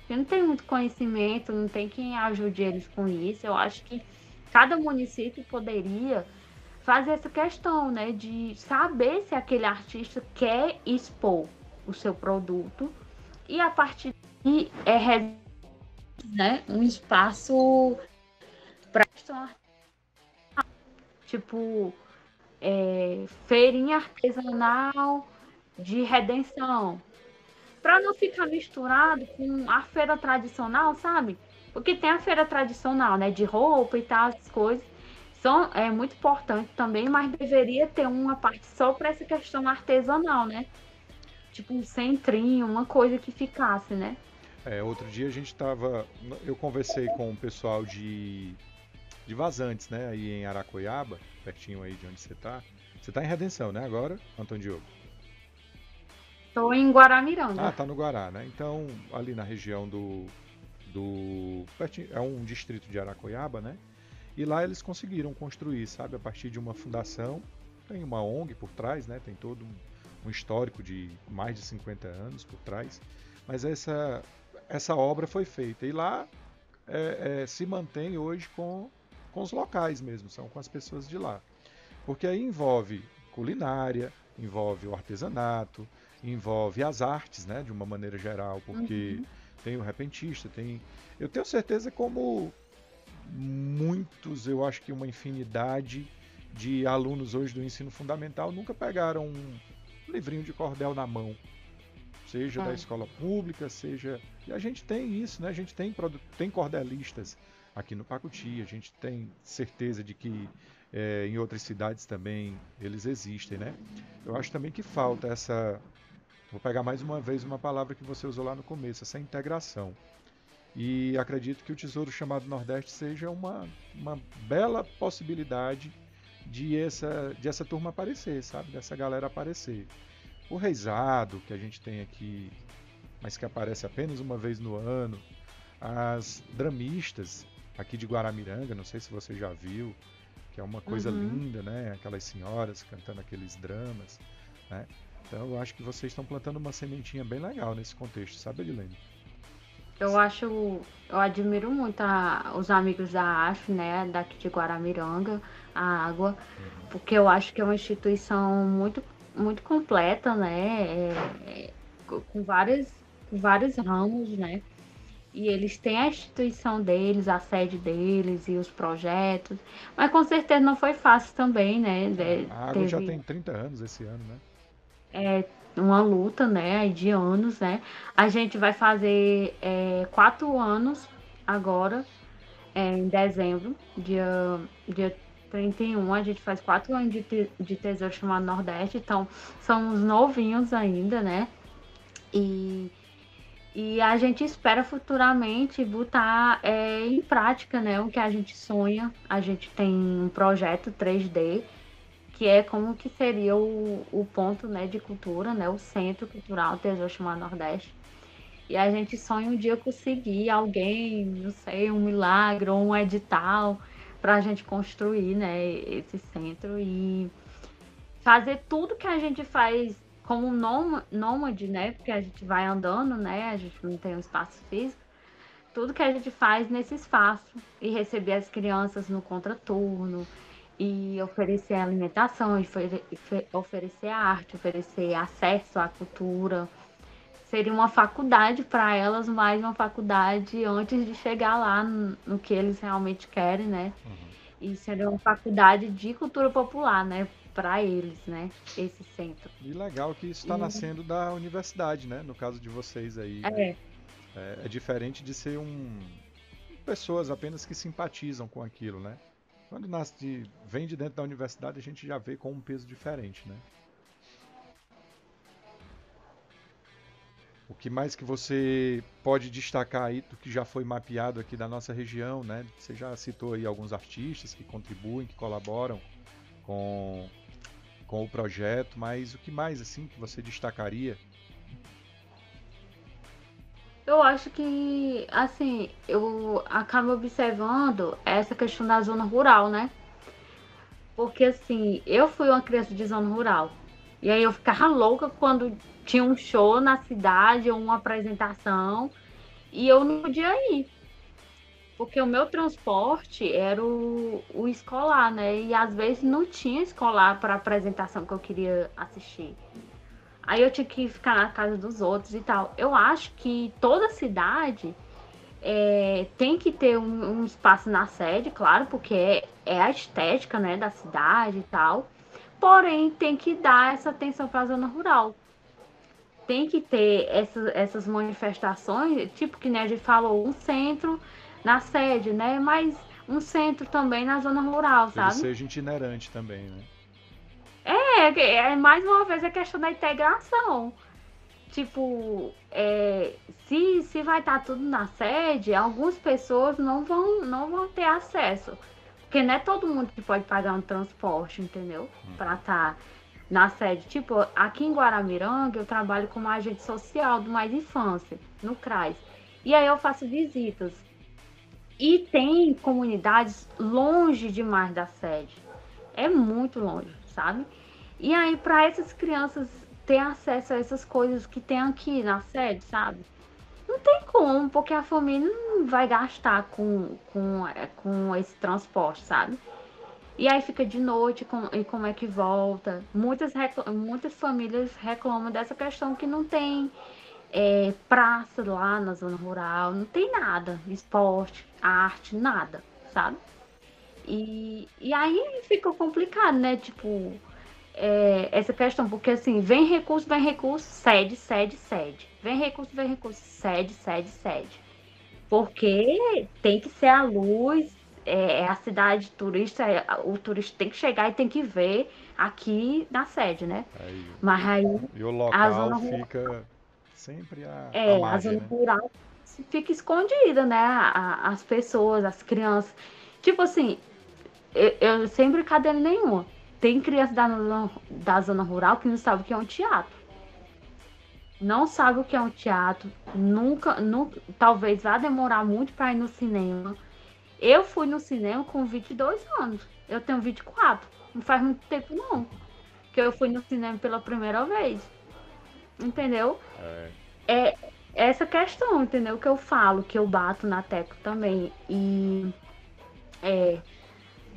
Que não tem muito conhecimento, não tem quem ajude eles com isso. Eu acho que cada município poderia fazer essa questão, né, de saber se aquele artista quer expor o seu produto e a partir daí né, um espaço para tipo feirinha artesanal de redenção, para não ficar misturado com a feira tradicional, sabe? Porque tem a feira tradicional, né, de roupa e tal, essas coisas. É muito importante também, mas deveria ter uma parte só para essa questão artesanal, né? Tipo um centrinho, uma coisa que ficasse, né? Outro dia a gente estava. Eu conversei com o pessoal de Vazantes, né? Aí em Aracoiaba, pertinho aí de onde você está. Você está em Redenção, né? Agora, Antônio Diogo? Estou em Ah, Guaramiranga. tá no Guará, né? Então, ali na região é um distrito de Aracoiaba, né? E lá eles conseguiram construir, sabe? A partir de uma fundação. Tem uma ONG por trás, né? Tem todo um histórico de mais de 50 anos por trás. Mas essa obra foi feita. E lá se mantém hoje com os locais mesmo, são com as pessoas de lá. Porque aí envolve culinária, envolve o artesanato, envolve as artes, né, de uma maneira geral, porque Uhum. tem o repentista, tem. Eu tenho certeza como muitos, eu acho que uma infinidade de alunos hoje do ensino fundamental nunca pegaram um livrinho de cordel na mão, seja da É. escola pública, seja. E a gente tem isso, né? A gente tem cordelistas aqui no Pacuti, a gente tem certeza de que em outras cidades também eles existem, né? Eu acho também que falta essa. Vou pegar mais uma vez uma palavra que você usou lá no começo, essa integração. E acredito que o Tesouro Chamado Nordeste seja uma bela possibilidade de essa turma aparecer, sabe? Dessa galera aparecer. O Reisado, que a gente tem aqui, mas que aparece apenas uma vez no ano. As dramistas aqui de Guaramiranga, não sei se você já viu, que é uma coisa Uhum. linda, né? Aquelas senhoras cantando aqueles dramas, né? Então eu acho que vocês estão plantando uma sementinha bem legal nesse contexto, sabe, Edilene? Eu acho, eu admiro muito os amigos da AF, né, daqui de Guaramiranga, a Água, Uhum. porque eu acho que é uma instituição muito completa, né, com vários ramos, né, e eles têm a instituição deles, a sede deles e os projetos, mas com certeza não foi fácil também, né, A água já teve tem 30 anos esse ano, né? uma luta, né, aí de anos, né, a gente vai fazer 4 anos agora, em dezembro, dia 31, a gente faz 4 anos de Tesouro Chamado Nordeste, então somos novinhos ainda, né? E, e a gente espera futuramente botar em prática, né, o que a gente sonha. A gente tem um projeto 3D, que é como que seria o ponto, né, de cultura, né, o Centro Cultural Tesouro Chamado Nordeste. E a gente sonha um dia conseguir alguém, não sei, um milagre ou um edital para a gente construir, né, esse centro e fazer tudo que a gente faz como nômade, né, porque a gente vai andando, né, a gente não tem um espaço físico, tudo que a gente faz nesse espaço e receber as crianças no contraturno e oferecer alimentação, oferecer arte, oferecer acesso à cultura, seria uma faculdade para elas, mais uma faculdade antes de chegar lá no que eles realmente querem, né? Uhum. E seria uma faculdade de cultura popular, né? Para eles, né? Esse centro. E legal que isso está E nascendo da universidade, né? No caso de vocês aí, né? é, É diferente de ser pessoas apenas que simpatizam com aquilo, né? Quando vem de dentro da universidade, a gente já vê com um peso diferente, né? O que mais que você pode destacar aí do que já foi mapeado aqui da nossa região, né? Você já citou aí alguns artistas que contribuem, que colaboram com, com o projeto, mas o que mais assim que você destacaria? eu acho que, assim, eu acabo observando essa questão da zona rural, né? Porque, assim, eu fui uma criança de zona rural. E aí eu ficava louca quando tinha um show na cidade ou uma apresentação e eu não podia ir. Porque o meu transporte era o escolar, né? E às vezes não tinha escolar para a apresentação que eu queria assistir. Aí eu tinha que ficar na casa dos outros e tal. Eu acho que toda cidade tem que ter um espaço na sede, claro, porque é a estética, né, da cidade e tal. Porém, tem que dar essa atenção para a zona rural. Tem que ter essas manifestações, tipo que né, a gente falou, um centro na sede, né? Mas um centro também na zona rural, Ele sabe? seja itinerante também, né? Mais uma vez a questão da integração. Tipo, se vai estar tudo na sede, algumas pessoas não vão ter acesso. Porque não é todo mundo que pode pagar um transporte, entendeu? Para Uhum. estar na sede. Tipo, aqui em Guaramiranga eu trabalho como agente social do Mais Infância, no CRAS. E aí eu faço visitas. E tem comunidades longe demais da sede. É muito longe, sabe? E aí, para essas crianças ter acesso a essas coisas que tem aqui na sede, sabe? Não tem como, porque a família não vai gastar com esse transporte, sabe? E aí fica de noite e como é que volta. Muitas famílias reclamam dessa questão que não tem praça lá na zona rural, não tem nada, esporte, arte, nada, sabe? E aí ficou complicado, né? Tipo, essa questão, porque assim, vem recurso, cede, cede, cede. Vem recurso, cede, cede, cede. Porque tem que ser a luz, é a cidade turista, o turista tem que chegar e tem que ver aqui na sede, né? Aí, Mas aí e o a local zona, fica sempre à a margem, zona né? rural fica escondida, né? As pessoas, as crianças. Tipo assim, eu sem brincadeira nenhuma. Tem criança da zona rural que não sabe o que é um teatro. Não sabe o que é um teatro. Nunca, talvez vá demorar muito para ir no cinema. Eu fui no cinema com 22 anos. Eu tenho 24. Não faz muito tempo, não. Que eu fui no cinema pela primeira vez. Entendeu? É, É essa questão, entendeu? Que eu falo, que eu bato na tecla também.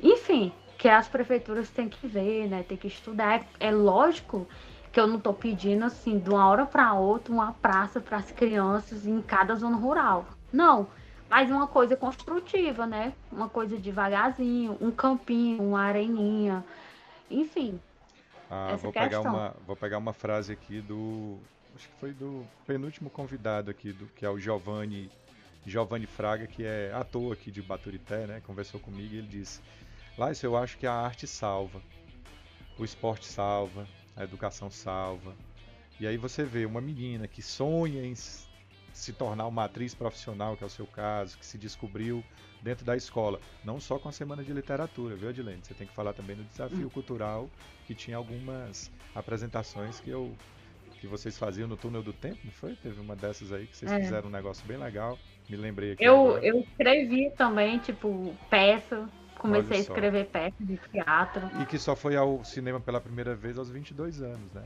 Enfim, que as prefeituras têm que ver, né? Tem que estudar. É lógico que eu não estou pedindo, assim, de uma hora para outra, uma praça para as crianças em cada zona rural. Não. Mas uma coisa construtiva, né? Uma coisa devagarzinho, um campinho, uma areninha, enfim, essa questão. vou pegar uma frase aqui do, acho que foi do penúltimo convidado aqui, que é o Giovanni Fraga, que é ator aqui de Baturité, né? Conversou comigo e ele disse: Laís, eu acho que a arte salva, o esporte salva, a educação salva. E aí você vê uma menina que sonha em se tornar uma atriz profissional, que é o seu caso, que se descobriu dentro da escola, não só com a semana de literatura, viu, Adilene? Você tem que falar também do desafio cultural, que tinha algumas apresentações que vocês faziam no Túnel do Tempo, não foi? Teve uma dessas aí que vocês É. fizeram um negócio bem legal, me lembrei aqui Eu, agora. eu escrevi também, tipo, peça. Olha Comecei a só. escrever peça de teatro. E que só foi ao cinema pela primeira vez aos 22 anos, né?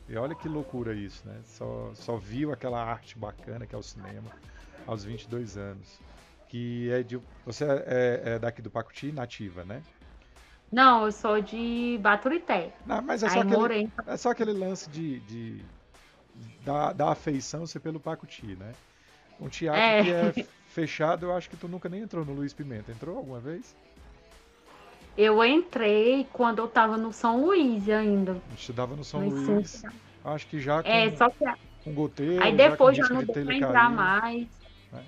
E olha que loucura isso, né? Só viu aquela arte bacana que é o cinema aos 22 anos. Que é de. Você é daqui do Pacuti, nativa, né? Não, eu sou de Baturité. Não, mas Aí morei. é só aquele lance da afeição ser pelo Pacuti, né? Um teatro que é É, fechado, eu acho que tu nunca nem entrou no Luiz Pimenta. Entrou alguma vez? eu entrei quando eu tava no São Luís ainda, Estudava no São no ensino. Luís, acho que já Só que com aí goteira, já com depois já risco não de deu telha pra entrar cair, mais. né?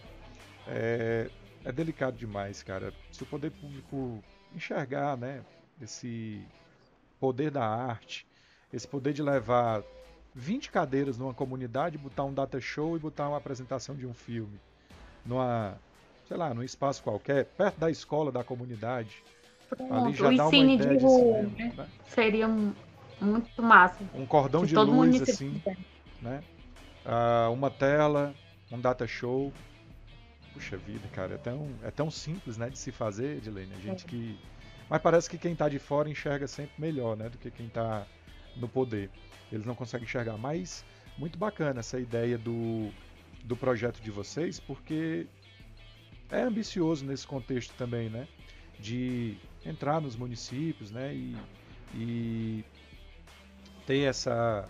É, é delicado demais, cara. Se o poder público enxergar, né, esse poder da arte, esse poder de levar 20 cadeiras numa comunidade, botar um data show e botar uma apresentação de um filme numa, sei lá, num espaço qualquer, perto da escola da comunidade, ali Pronto, já o dá uma Cine ideia de de rua, cinema, né? né? Seria muito massa. Um cordão Se de todo luz município assim, fizer. né? Uma tela, um data show. Puxa vida, cara, é tão simples, né, de se fazer, Edilene. A gente que. Mas parece que quem tá de fora enxerga sempre melhor, né, do que quem tá no poder. Eles não conseguem enxergar. Mas muito bacana essa ideia do projeto de vocês, porque é ambicioso nesse contexto também, né? De entrar nos municípios, né? E ter essa.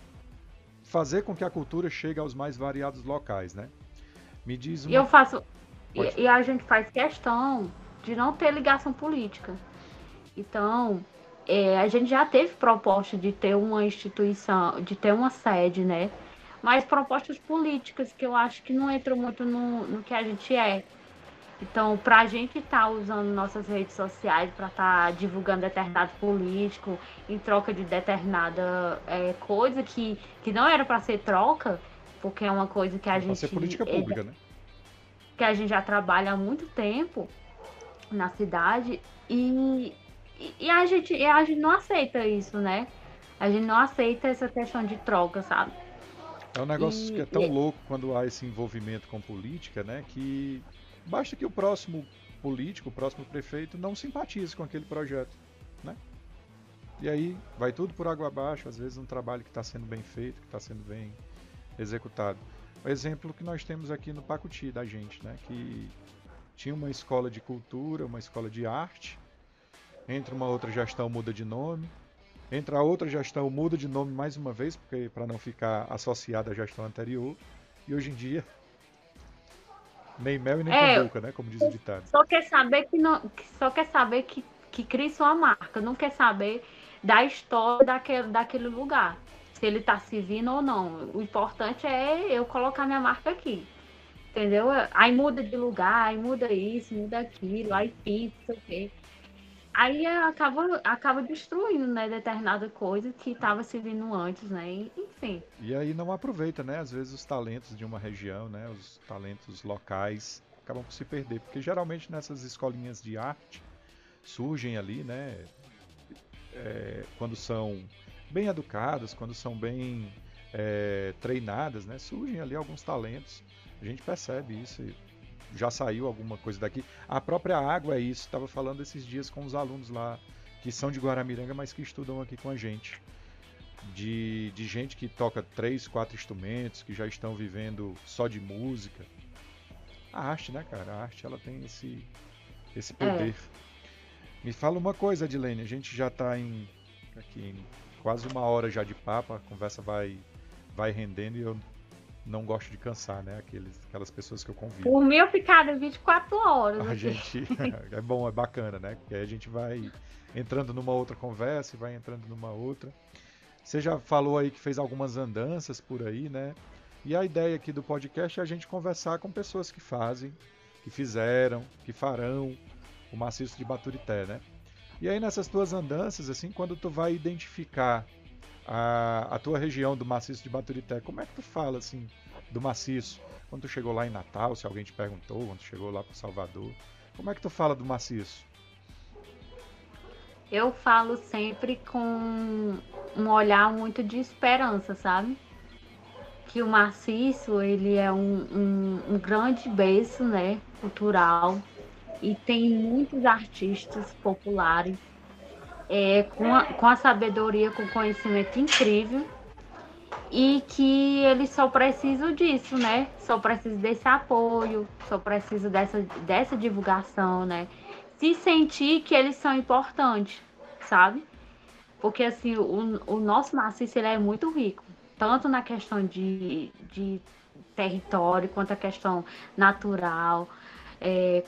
Fazer com que a cultura chegue aos mais variados locais, né? Me diz E uma. eu faço, Pode. e a gente faz questão de não ter ligação política. Então, a gente já teve proposta de ter uma instituição, de ter uma sede, né? Mas propostas políticas que eu acho que não entram muito no que a gente é. Então, para a gente estar usando nossas redes sociais para estar divulgando determinado político em troca de determinada coisa que não era para ser troca, porque é uma coisa É para ser política pública, né? que a gente já trabalha há muito tempo na cidade e a gente não aceita isso, né? A gente não aceita essa questão de troca, sabe? É um negócio que E, é tão e louco quando há esse envolvimento com política, né? Que basta que o próximo político, o próximo prefeito, não simpatize com aquele projeto, né? E aí vai tudo por água abaixo, às vezes um trabalho que está sendo bem feito, que está sendo bem executado. O exemplo que nós temos aqui no Pacuti da gente, né? Que tinha uma escola de cultura, uma escola de arte, entra uma outra gestão, muda de nome, entra a outra gestão, muda de nome mais uma vez, porque para não ficar associada à gestão anterior, e hoje em dia nem mel e nem é, cumbuca, né? Como diz o ditado. só quer saber que não, que só quer saber que que crie sua marca, não quer saber da história daquele lugar, se ele está servindo ou não. O importante é eu colocar minha marca aqui, entendeu? Aí muda de lugar, aí muda isso, muda aquilo, aí pinta, não sei o quê. Aí acaba destruindo, né, determinada coisa que estava servindo antes, né? Enfim. E aí não aproveita, né? Às vezes os talentos de uma região, né? Os talentos locais acabam por se perder, porque geralmente nessas escolinhas de arte surgem ali, né? Quando são bem educadas, quando são bem treinadas, né? Surgem ali alguns talentos. A gente percebe isso. Já saiu alguma coisa daqui. A própria água é isso. Estava falando esses dias com os alunos lá que são de Guaramiranga, mas que estudam aqui com a gente. De gente que toca 3, 4 instrumentos, que já estão vivendo só de música. A arte, né, cara? A arte ela tem esse É. poder. Me fala uma coisa, Adilene. A gente já está aqui em quase uma hora já de papo. A conversa vai rendendo e eu não gosto de cansar, né? Aquelas pessoas que eu convido. Por mim, eu ficaria 24 horas A aqui. gente é bom, é bacana, né? Porque aí a gente vai entrando numa outra conversa e vai entrando numa outra. Você já falou aí que fez algumas andanças por aí, né? E a ideia aqui do podcast é a gente conversar com pessoas que fazem, que fizeram, que farão o maciço de Baturité, né? E aí nessas tuas andanças, assim, quando tu vai identificar a tua região do maciço de Baturité, como é que tu fala, assim, do maciço? Quando tu chegou lá em Natal, se alguém te perguntou, quando tu chegou lá para Salvador, como é que tu fala do maciço? Eu falo sempre com um olhar muito de esperança, sabe? Que o maciço, ele é um grande berço, né, cultural, e tem muitos artistas populares com a sabedoria, com conhecimento incrível, e que eles só precisam disso, né? Só precisam desse apoio, só precisam dessa divulgação, né? Se sentir que eles são importantes, sabe? Porque assim, o nosso maciço ele é muito rico, tanto na questão de território, quanto a questão natural,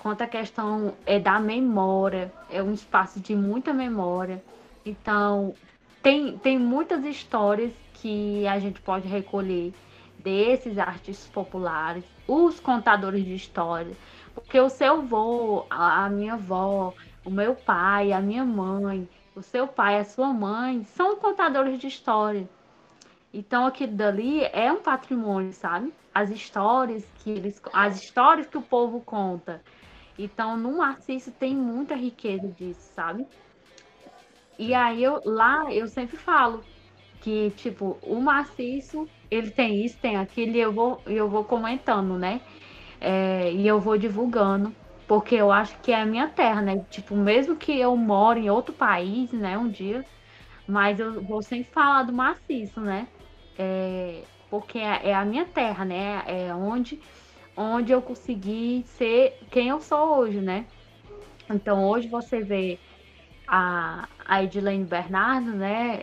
quanto a questão da memória, é um espaço de muita memória. Então, tem muitas histórias que a gente pode recolher desses artistas populares, os contadores de histórias, porque o seu avô, a minha avó, o meu pai, a minha mãe, o seu pai, a sua mãe, são contadores de história. Então aquilo dali é um patrimônio, sabe? As histórias que o povo conta. Então no Maciço tem muita riqueza disso, sabe? E Sim. aí lá eu sempre falo que tipo o Maciço ele tem isso, tem aquilo e eu vou comentando, né? E eu vou divulgando, porque eu acho que é a minha terra, né? Tipo, mesmo que eu moro em outro país, né, um dia, mas eu vou sempre falar do maciço, né? Porque é a minha terra, né? É onde eu consegui ser quem eu sou hoje, né? Então hoje você vê a Edilene Bernardo, né?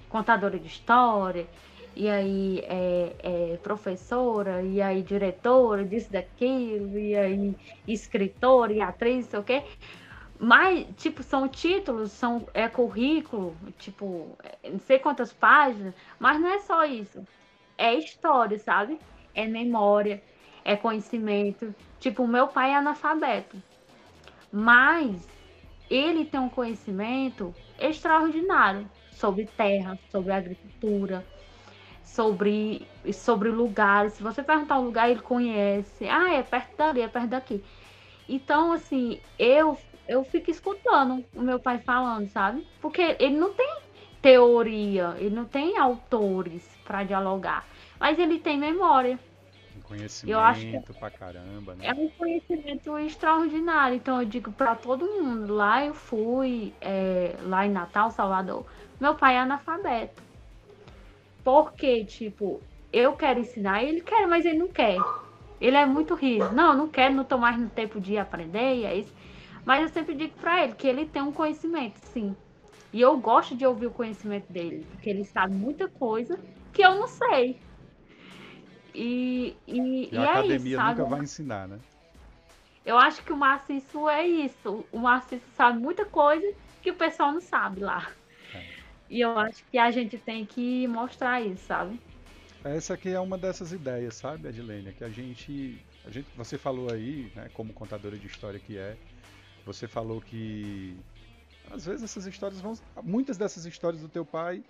Contadora de história, e aí professora, e aí diretora, disso, daquilo, e aí escritora, e atriz, não sei o quê. Mas, tipo, são títulos, é currículo, tipo, não sei quantas páginas, mas não é só isso. É história, sabe? É memória, é conhecimento. Tipo, o meu pai é analfabeto, mas ele tem um conhecimento extraordinário sobre terra, sobre agricultura, sobre lugares. Se você perguntar um lugar, ele conhece. Ah, é perto dali, é perto daqui. Então, assim, eu fico escutando o meu pai falando, sabe? Porque ele não tem teoria, ele não tem autores para dialogar, mas ele tem memória. Um Eu acho que conhecimento pra caramba, né? é um conhecimento extraordinário. Então, eu digo para todo mundo: lá eu fui, lá em Natal, Salvador, meu pai é analfabeto. Porque, tipo, eu quero ensinar, ele quer, mas ele não quer. Ele é muito rígido. Não, eu não quero, não tô mais no tempo de aprender, e é isso. Mas eu sempre digo pra ele que ele tem um conhecimento, sim. E eu gosto de ouvir o conhecimento dele, porque ele sabe muita coisa que eu não sei. E, e, Que a e é isso, academia sabe? nunca vai ensinar, né? Eu acho que o maciço é isso. O maciço sabe muita coisa que o pessoal não sabe lá. É. E eu acho que a gente tem que mostrar isso, sabe? Essa aqui é uma dessas ideias, sabe, Adilênia, que você falou aí, né, como contadora de história que é, você falou que às vezes muitas dessas histórias do teu pai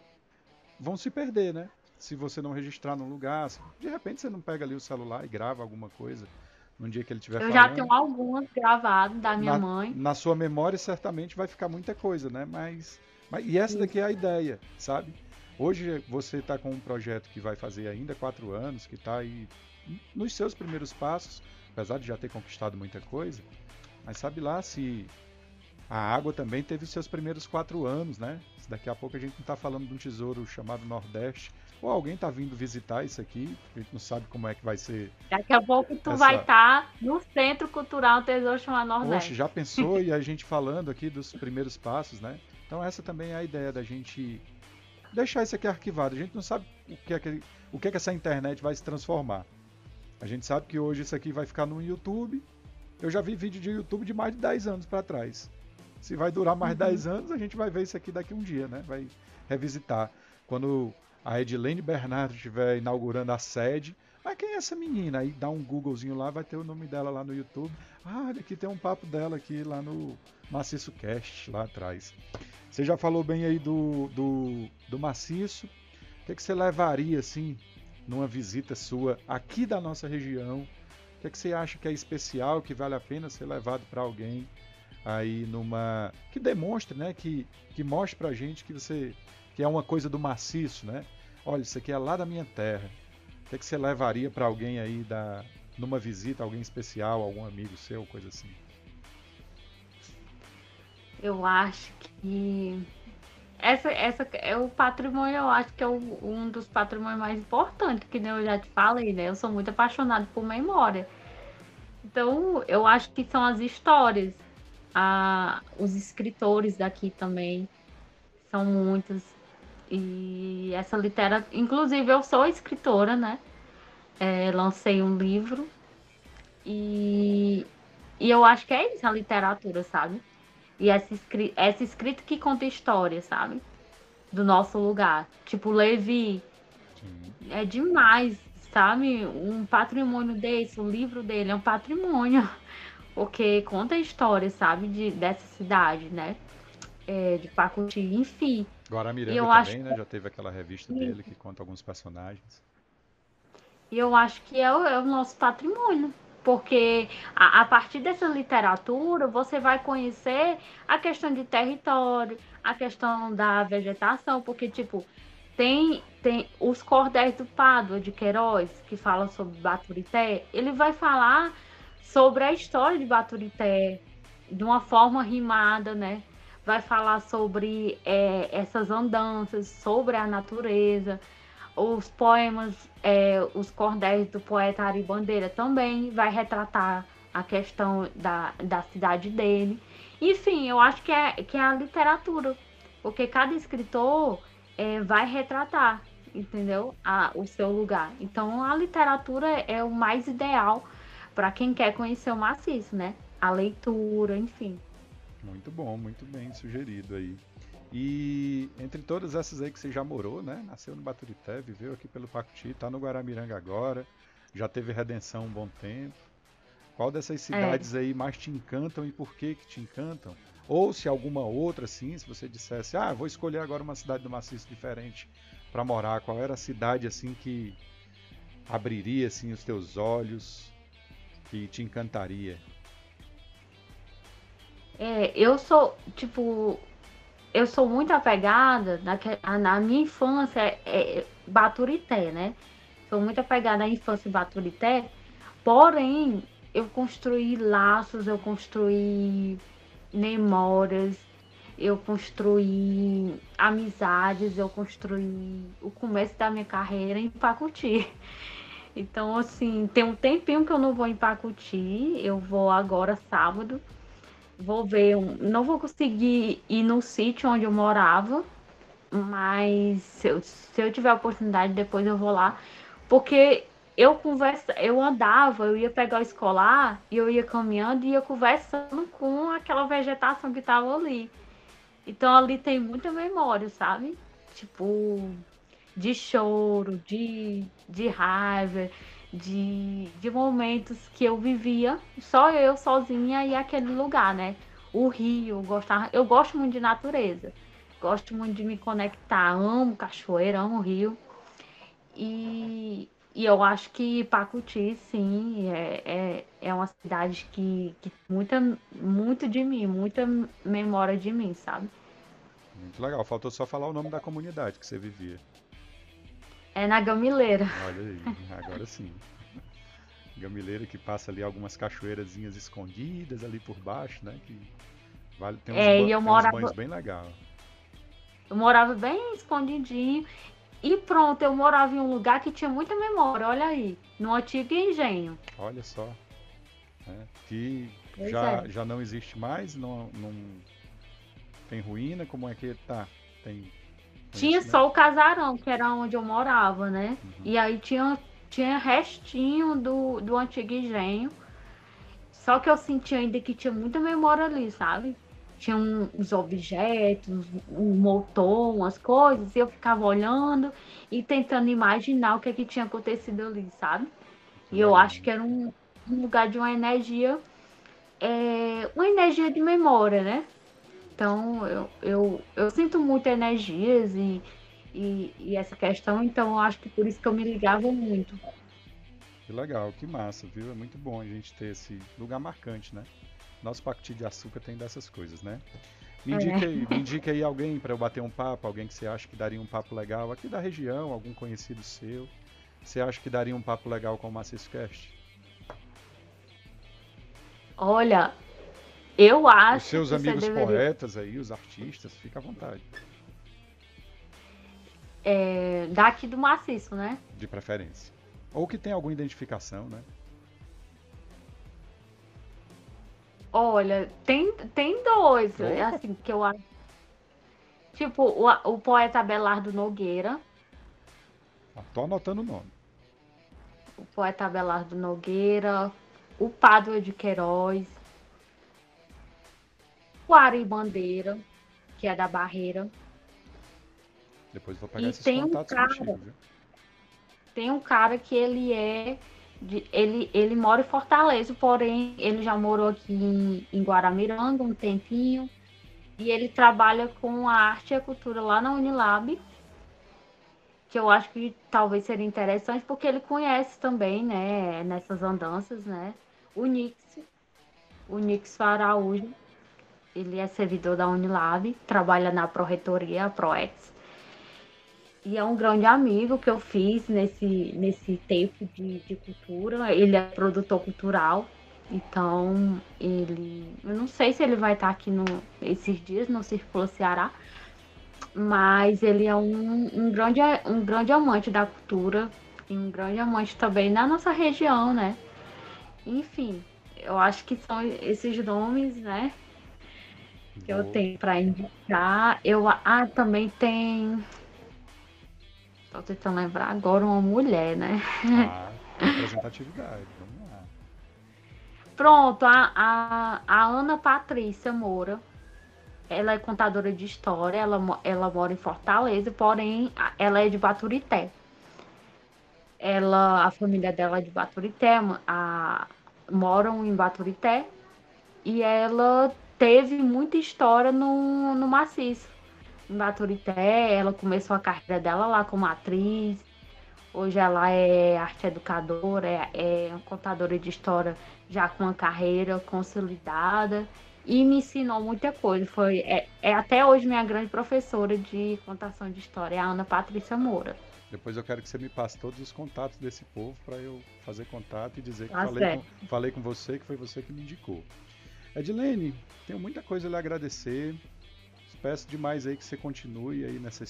vão se perder, né? Se você não registrar num lugar, de repente você não pega ali o celular e grava alguma coisa num dia que ele estiver Eu já tenho falando, algumas gravadas da minha na, mãe. na sua memória certamente vai ficar muita coisa, né? E essa daqui é a ideia, sabe? Hoje você está com um projeto que vai fazer ainda 4 anos, que está aí nos seus primeiros passos, apesar de já ter conquistado muita coisa, mas sabe lá se a água também teve os seus primeiros 4 anos, né? Se daqui a pouco a gente não está falando de um tesouro chamado Nordeste, ou alguém está vindo visitar isso aqui, a gente não sabe como é que vai ser Daqui a pouco tu vai essa. estar no Centro Cultural Tesouro Chamado Poxa, Nordeste. já pensou? E a gente falando aqui dos primeiros passos, né? Então essa também é a ideia da gente deixar isso aqui arquivado. A gente não sabe o que é que essa internet vai se transformar. A gente sabe que hoje isso aqui vai ficar no YouTube. Eu já vi vídeo de YouTube de mais de 10 anos para trás. Se vai durar mais 10 anos, a gente vai ver isso aqui daqui um dia, né? Vai revisitar. Quando a Edilene Bernardo estiver inaugurando a sede, mas quem é essa menina? Aí dá um Googlezinho lá, vai ter o nome dela lá no YouTube. Ah, olha aqui tem um papo dela aqui lá no Maciço Cast, lá atrás. Você já falou bem aí do Maciço. O que você levaria, assim, numa visita sua aqui da nossa região? O que você acha que é especial, que vale a pena ser levado para alguém aí numa... Que demonstre, né? Que mostre pra gente que é uma coisa do Maciço, né? Olha, isso aqui é lá da minha terra. O que você levaria para alguém aí numa visita, alguém especial, algum amigo seu, coisa assim? Eu acho que essa é o patrimônio, eu acho que é um dos patrimônios mais importantes, que nem eu já te falei, né? Eu sou muito apaixonada por memória. Então, eu acho que são as histórias. Os escritores daqui também são muitos. E essa literatura. Inclusive, eu sou escritora, né? Lancei um livro. E, e eu acho que é isso, a literatura, sabe? E essa escrita que conta história, sabe? Do nosso lugar. Tipo, Levi, Sim. é demais, sabe? Um patrimônio desse, o livro dele é um patrimônio. Porque conta a história, sabe? Dessa cidade, né? De Pacuti, enfim. E Guaramiranga eu acho também, né? Já teve aquela revista que, dele que conta alguns personagens. é o nosso patrimônio. Porque a partir dessa literatura você vai conhecer a questão de território, a questão da vegetação, porque, tipo, tem os cordéis do Pádua de Queiroz, que fala sobre Baturité, ele vai falar sobre a história de Baturité de uma forma rimada, né? Vai falar sobre essas andanças, sobre a natureza, os poemas, os cordéis do poeta Ari Bandeira também vai retratar a questão da cidade dele. Enfim, eu acho que é a literatura, porque cada escritor vai retratar, entendeu? O seu lugar. Então, a literatura é o mais ideal para quem quer conhecer o maciço, né? A leitura, enfim. Muito bom, muito bem sugerido aí. E entre todas essas aí que você já morou, né? Nasceu no Baturité, viveu aqui pelo Pacuti, tá no Guaramiranga agora, já teve Redenção um bom tempo. Qual dessas É, cidades aí mais te encantam e por que que te encantam? Ou se alguma outra, assim, se você dissesse, ah, vou escolher agora uma cidade do Maciço diferente para morar, qual era a cidade assim que abriria assim os teus olhos, que te encantaria? eu sou, tipo, eu sou muito apegada na minha infância, Baturité, né? Sou muito apegada à infância em Baturité, porém, eu construí laços, eu construí memórias, eu construí amizades, eu construí o começo da minha carreira em Pacuti. Então, assim, tem um tempinho que eu não vou em Pacuti, eu vou agora sábado. Vou ver, não vou conseguir ir no sítio onde eu morava, mas se eu tiver a oportunidade, depois eu vou lá. Porque eu andava, eu ia pegar o escolar e eu ia caminhando e ia conversando com aquela vegetação que tava ali. Então ali tem muita memória, sabe? Tipo, de choro, de raiva, de momentos que eu vivia, só eu sozinha e aquele lugar, né? O rio, eu gosto muito de natureza, gosto muito de me conectar, amo cachoeira, amo rio. E eu acho que Pacuti, sim, é uma cidade que tem muito de mim, muita memória de mim, sabe? Muito legal. Faltou só falar o nome da comunidade que você vivia. É na Gamileira. Olha aí, agora sim. Gamileira que passa ali algumas cachoeirazinhas escondidas ali por baixo, né? Que vale, E tem uns banhos bem legais. eu morava bem escondidinho. E pronto, eu morava em um lugar que tinha muita memória, olha aí, no antigo engenho. Olha só, né? Que Pois é. já não existe mais, não tem ruína, como é que tá? Tem Tinha conhecimento? só o casarão, que era onde eu morava, né? Uhum. E aí tinha restinho do antigo engenho. Só que eu senti ainda que tinha muita memória ali, sabe? Tinha uns objetos, um motor, umas coisas, e eu ficava olhando e tentando imaginar o que é que tinha acontecido ali, sabe? Que E eu legal. acho que era um lugar de uma energia de memória, né? Então eu sinto muito energias e essa questão, então eu acho que por isso que eu me ligava muito. Que legal, que massa, viu? É muito bom a gente ter esse lugar marcante, né? Nosso pacote de açúcar tem dessas coisas, né? É. Me indica aí alguém para eu bater um papo, alguém que você acha que daria um papo legal aqui da região, algum conhecido seu. Você acha que daria um papo legal com o Maciço Cast? Olha, eu Os acho seus que você amigos deveria, poetas aí, os artistas, fica à vontade, daqui do maciço, né? de preferência. Ou que tem alguma identificação, né? Olha, tem dois, Opa, assim, que eu acho. Tipo, o poeta Abelardo Nogueira, tô anotando o nome. o poeta Abelardo Nogueira, o Pádua de Queiroz, o Ari Bandeira, que é da Barreira. Depois vou pegar E esses contatos contigo, viu? tem um cara que ele mora em Fortaleza, porém ele já morou aqui em Guaramiranga um tempinho. E ele trabalha com a arte e a cultura lá na Unilab, que eu acho que talvez seria interessante, porque ele conhece também, né, nessas andanças, né, o Nix, o Nix Araújo. Ele é servidor da Unilab, trabalha na Pró-Reitoria, a Proex. E é um grande amigo que eu fiz nesse tempo de cultura. Ele é produtor cultural, então eu não sei se ele vai estar aqui esses dias no Círculo Ceará, mas ele é um grande amante da cultura e um grande amante também na nossa região, né? Enfim, eu acho que são esses nomes, né, que eu Boa. tenho para indicar. Também tem, tô tentando lembrar agora uma mulher, né? Ah, representatividade, vamos lá. Pronto, a Ana Patrícia Moura, ela é contadora de história, ela mora em Fortaleza, porém ela é de Baturité. A família dela é de Baturité, moram em Baturité, e ela teve muita história no Maciço. Em Baturité, ela começou a carreira dela lá como atriz, hoje ela é arte educadora, é contadora de história já com uma carreira consolidada e me ensinou muita coisa. É até hoje minha grande professora de contação de história, a Ana Patrícia Moura. Depois eu quero que você me passe todos os contatos desse povo para eu fazer contato e dizer que Tá certo. falei com você, que foi você que me indicou. Edilene, tenho muita coisa a lhe agradecer. Peço demais aí que você continue aí nesse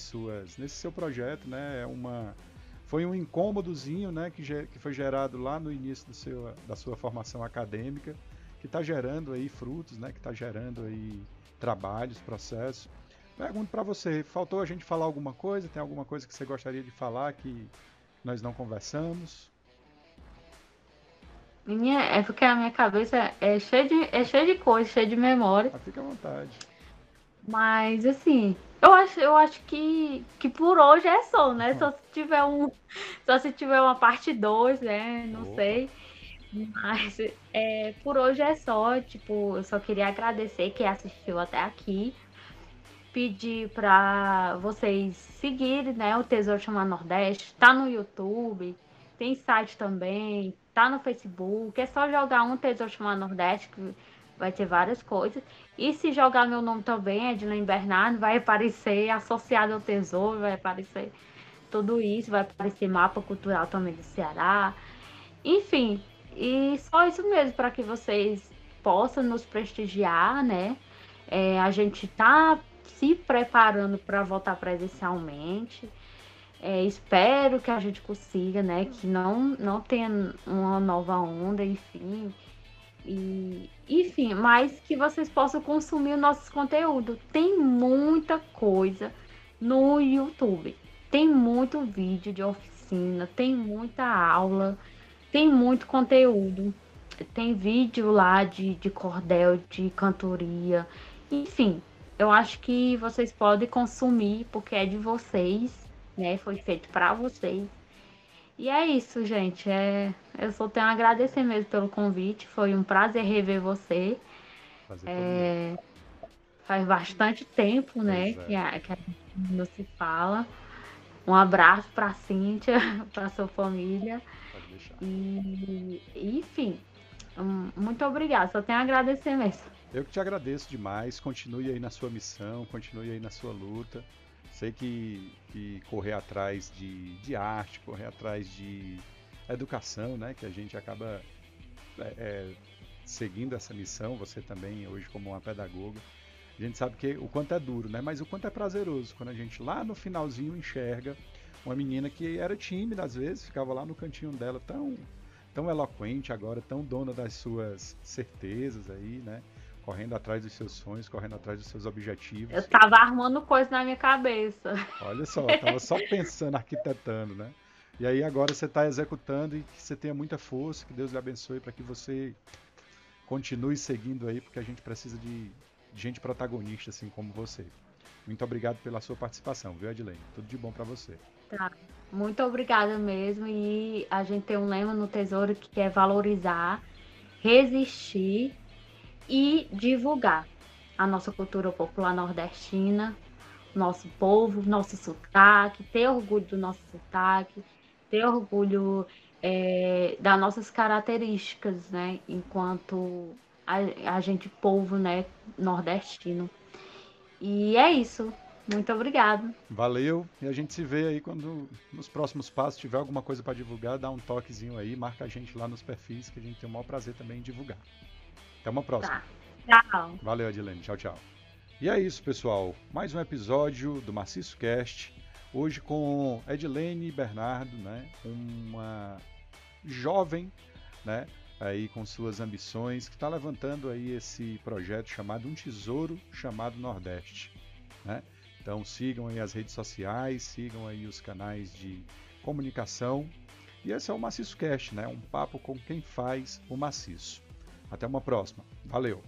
seu projeto, né? Foi um incômodozinho, né, que foi gerado lá no início da sua formação acadêmica, que está gerando aí frutos, né, que está gerando aí trabalhos, processos. Pergunto para você, faltou a gente falar alguma coisa? Tem alguma coisa que você gostaria de falar que nós não conversamos? É porque a minha cabeça é cheia de coisa, cheia de memória. Mas fica à vontade. Mas assim, eu acho que por hoje é só, né? Só se tiver uma parte 2, né? Não Opa, sei. Mas por hoje é só. Tipo, eu só queria agradecer quem assistiu até aqui. Pedir para vocês seguirem, né? O Tesouro Chama Nordeste. Tá no YouTube, tem site também, tá no Facebook. É só jogar um Tesouro Chama Nordeste que vai ter várias coisas. E se jogar meu nome também, Edilene Bernardo, vai aparecer associado ao Tesouro, vai aparecer tudo isso, vai aparecer mapa cultural também do Ceará. Enfim, e só isso mesmo para que vocês possam nos prestigiar, né? A gente tá se preparando para voltar presencialmente. Espero que a gente consiga, né? Que não tenha uma nova onda, enfim. Enfim, mas que vocês possam consumir o nosso conteúdo. Tem muita coisa no YouTube. Tem muito vídeo de oficina, tem muita aula, tem muito conteúdo. Tem vídeo lá de cordel, de cantoria. Enfim, eu acho que vocês podem consumir porque é de vocês, né? Foi feito para vocês. E é isso, gente. Eu só tenho a agradecer mesmo pelo convite. Foi um prazer rever você. prazer todo meu. Faz bastante tempo, né, Pois que é, a gente não se fala. Um abraço para Cíntia, para sua família. pode deixar. Enfim, muito obrigada. Só tenho a agradecer mesmo. Eu que te agradeço demais. Continue aí na sua missão, continue aí na sua luta. Sei que correr atrás de arte, correr atrás de educação, né? Que a gente acaba é, é, seguindo essa missão. Você também, hoje, como uma pedagoga. A gente sabe que o quanto é duro, né? Mas o quanto é prazeroso quando a gente lá no finalzinho enxerga uma menina que era tímida às vezes, ficava lá no cantinho dela tão eloquente agora, tão dona das suas certezas aí, né? Correndo atrás dos seus sonhos, correndo atrás dos seus Eu objetivos. tava armando coisa na minha cabeça. Olha só, tava só pensando, arquitetando, né? E aí agora você está executando e que você tenha muita força, que Deus lhe abençoe para que você continue seguindo aí, porque a gente precisa de gente protagonista assim como você. Muito obrigado pela sua participação, viu, Edilene? Tudo de bom para você. Tá. Muito obrigada mesmo. E a gente tem um lema no Tesouro que é valorizar, resistir e divulgar a nossa cultura popular nordestina, nosso povo, nosso sotaque, ter orgulho do nosso sotaque, ter orgulho das nossas características, né? Enquanto a gente, povo, né, nordestino. E é isso. Muito obrigada. Valeu, e a gente se vê aí quando nos próximos passos tiver alguma coisa para divulgar, dá um toquezinho aí, marca a gente lá nos perfis que a gente tem o maior prazer também em divulgar. Até uma próxima. Tá. Tchau. Valeu, Edilene. Tchau, tchau. E é isso, pessoal. Mais um episódio do Maciço Cast. Hoje com Edilene Bernardo, né? Uma jovem, né? Aí com suas ambições, que está levantando aí esse projeto chamado Um Tesouro Chamado Nordeste, né? Então sigam aí as redes sociais, sigam aí os canais de comunicação. E esse é o Maciço Cast, né? Um papo com quem faz o maciço. Até uma próxima. Valeu!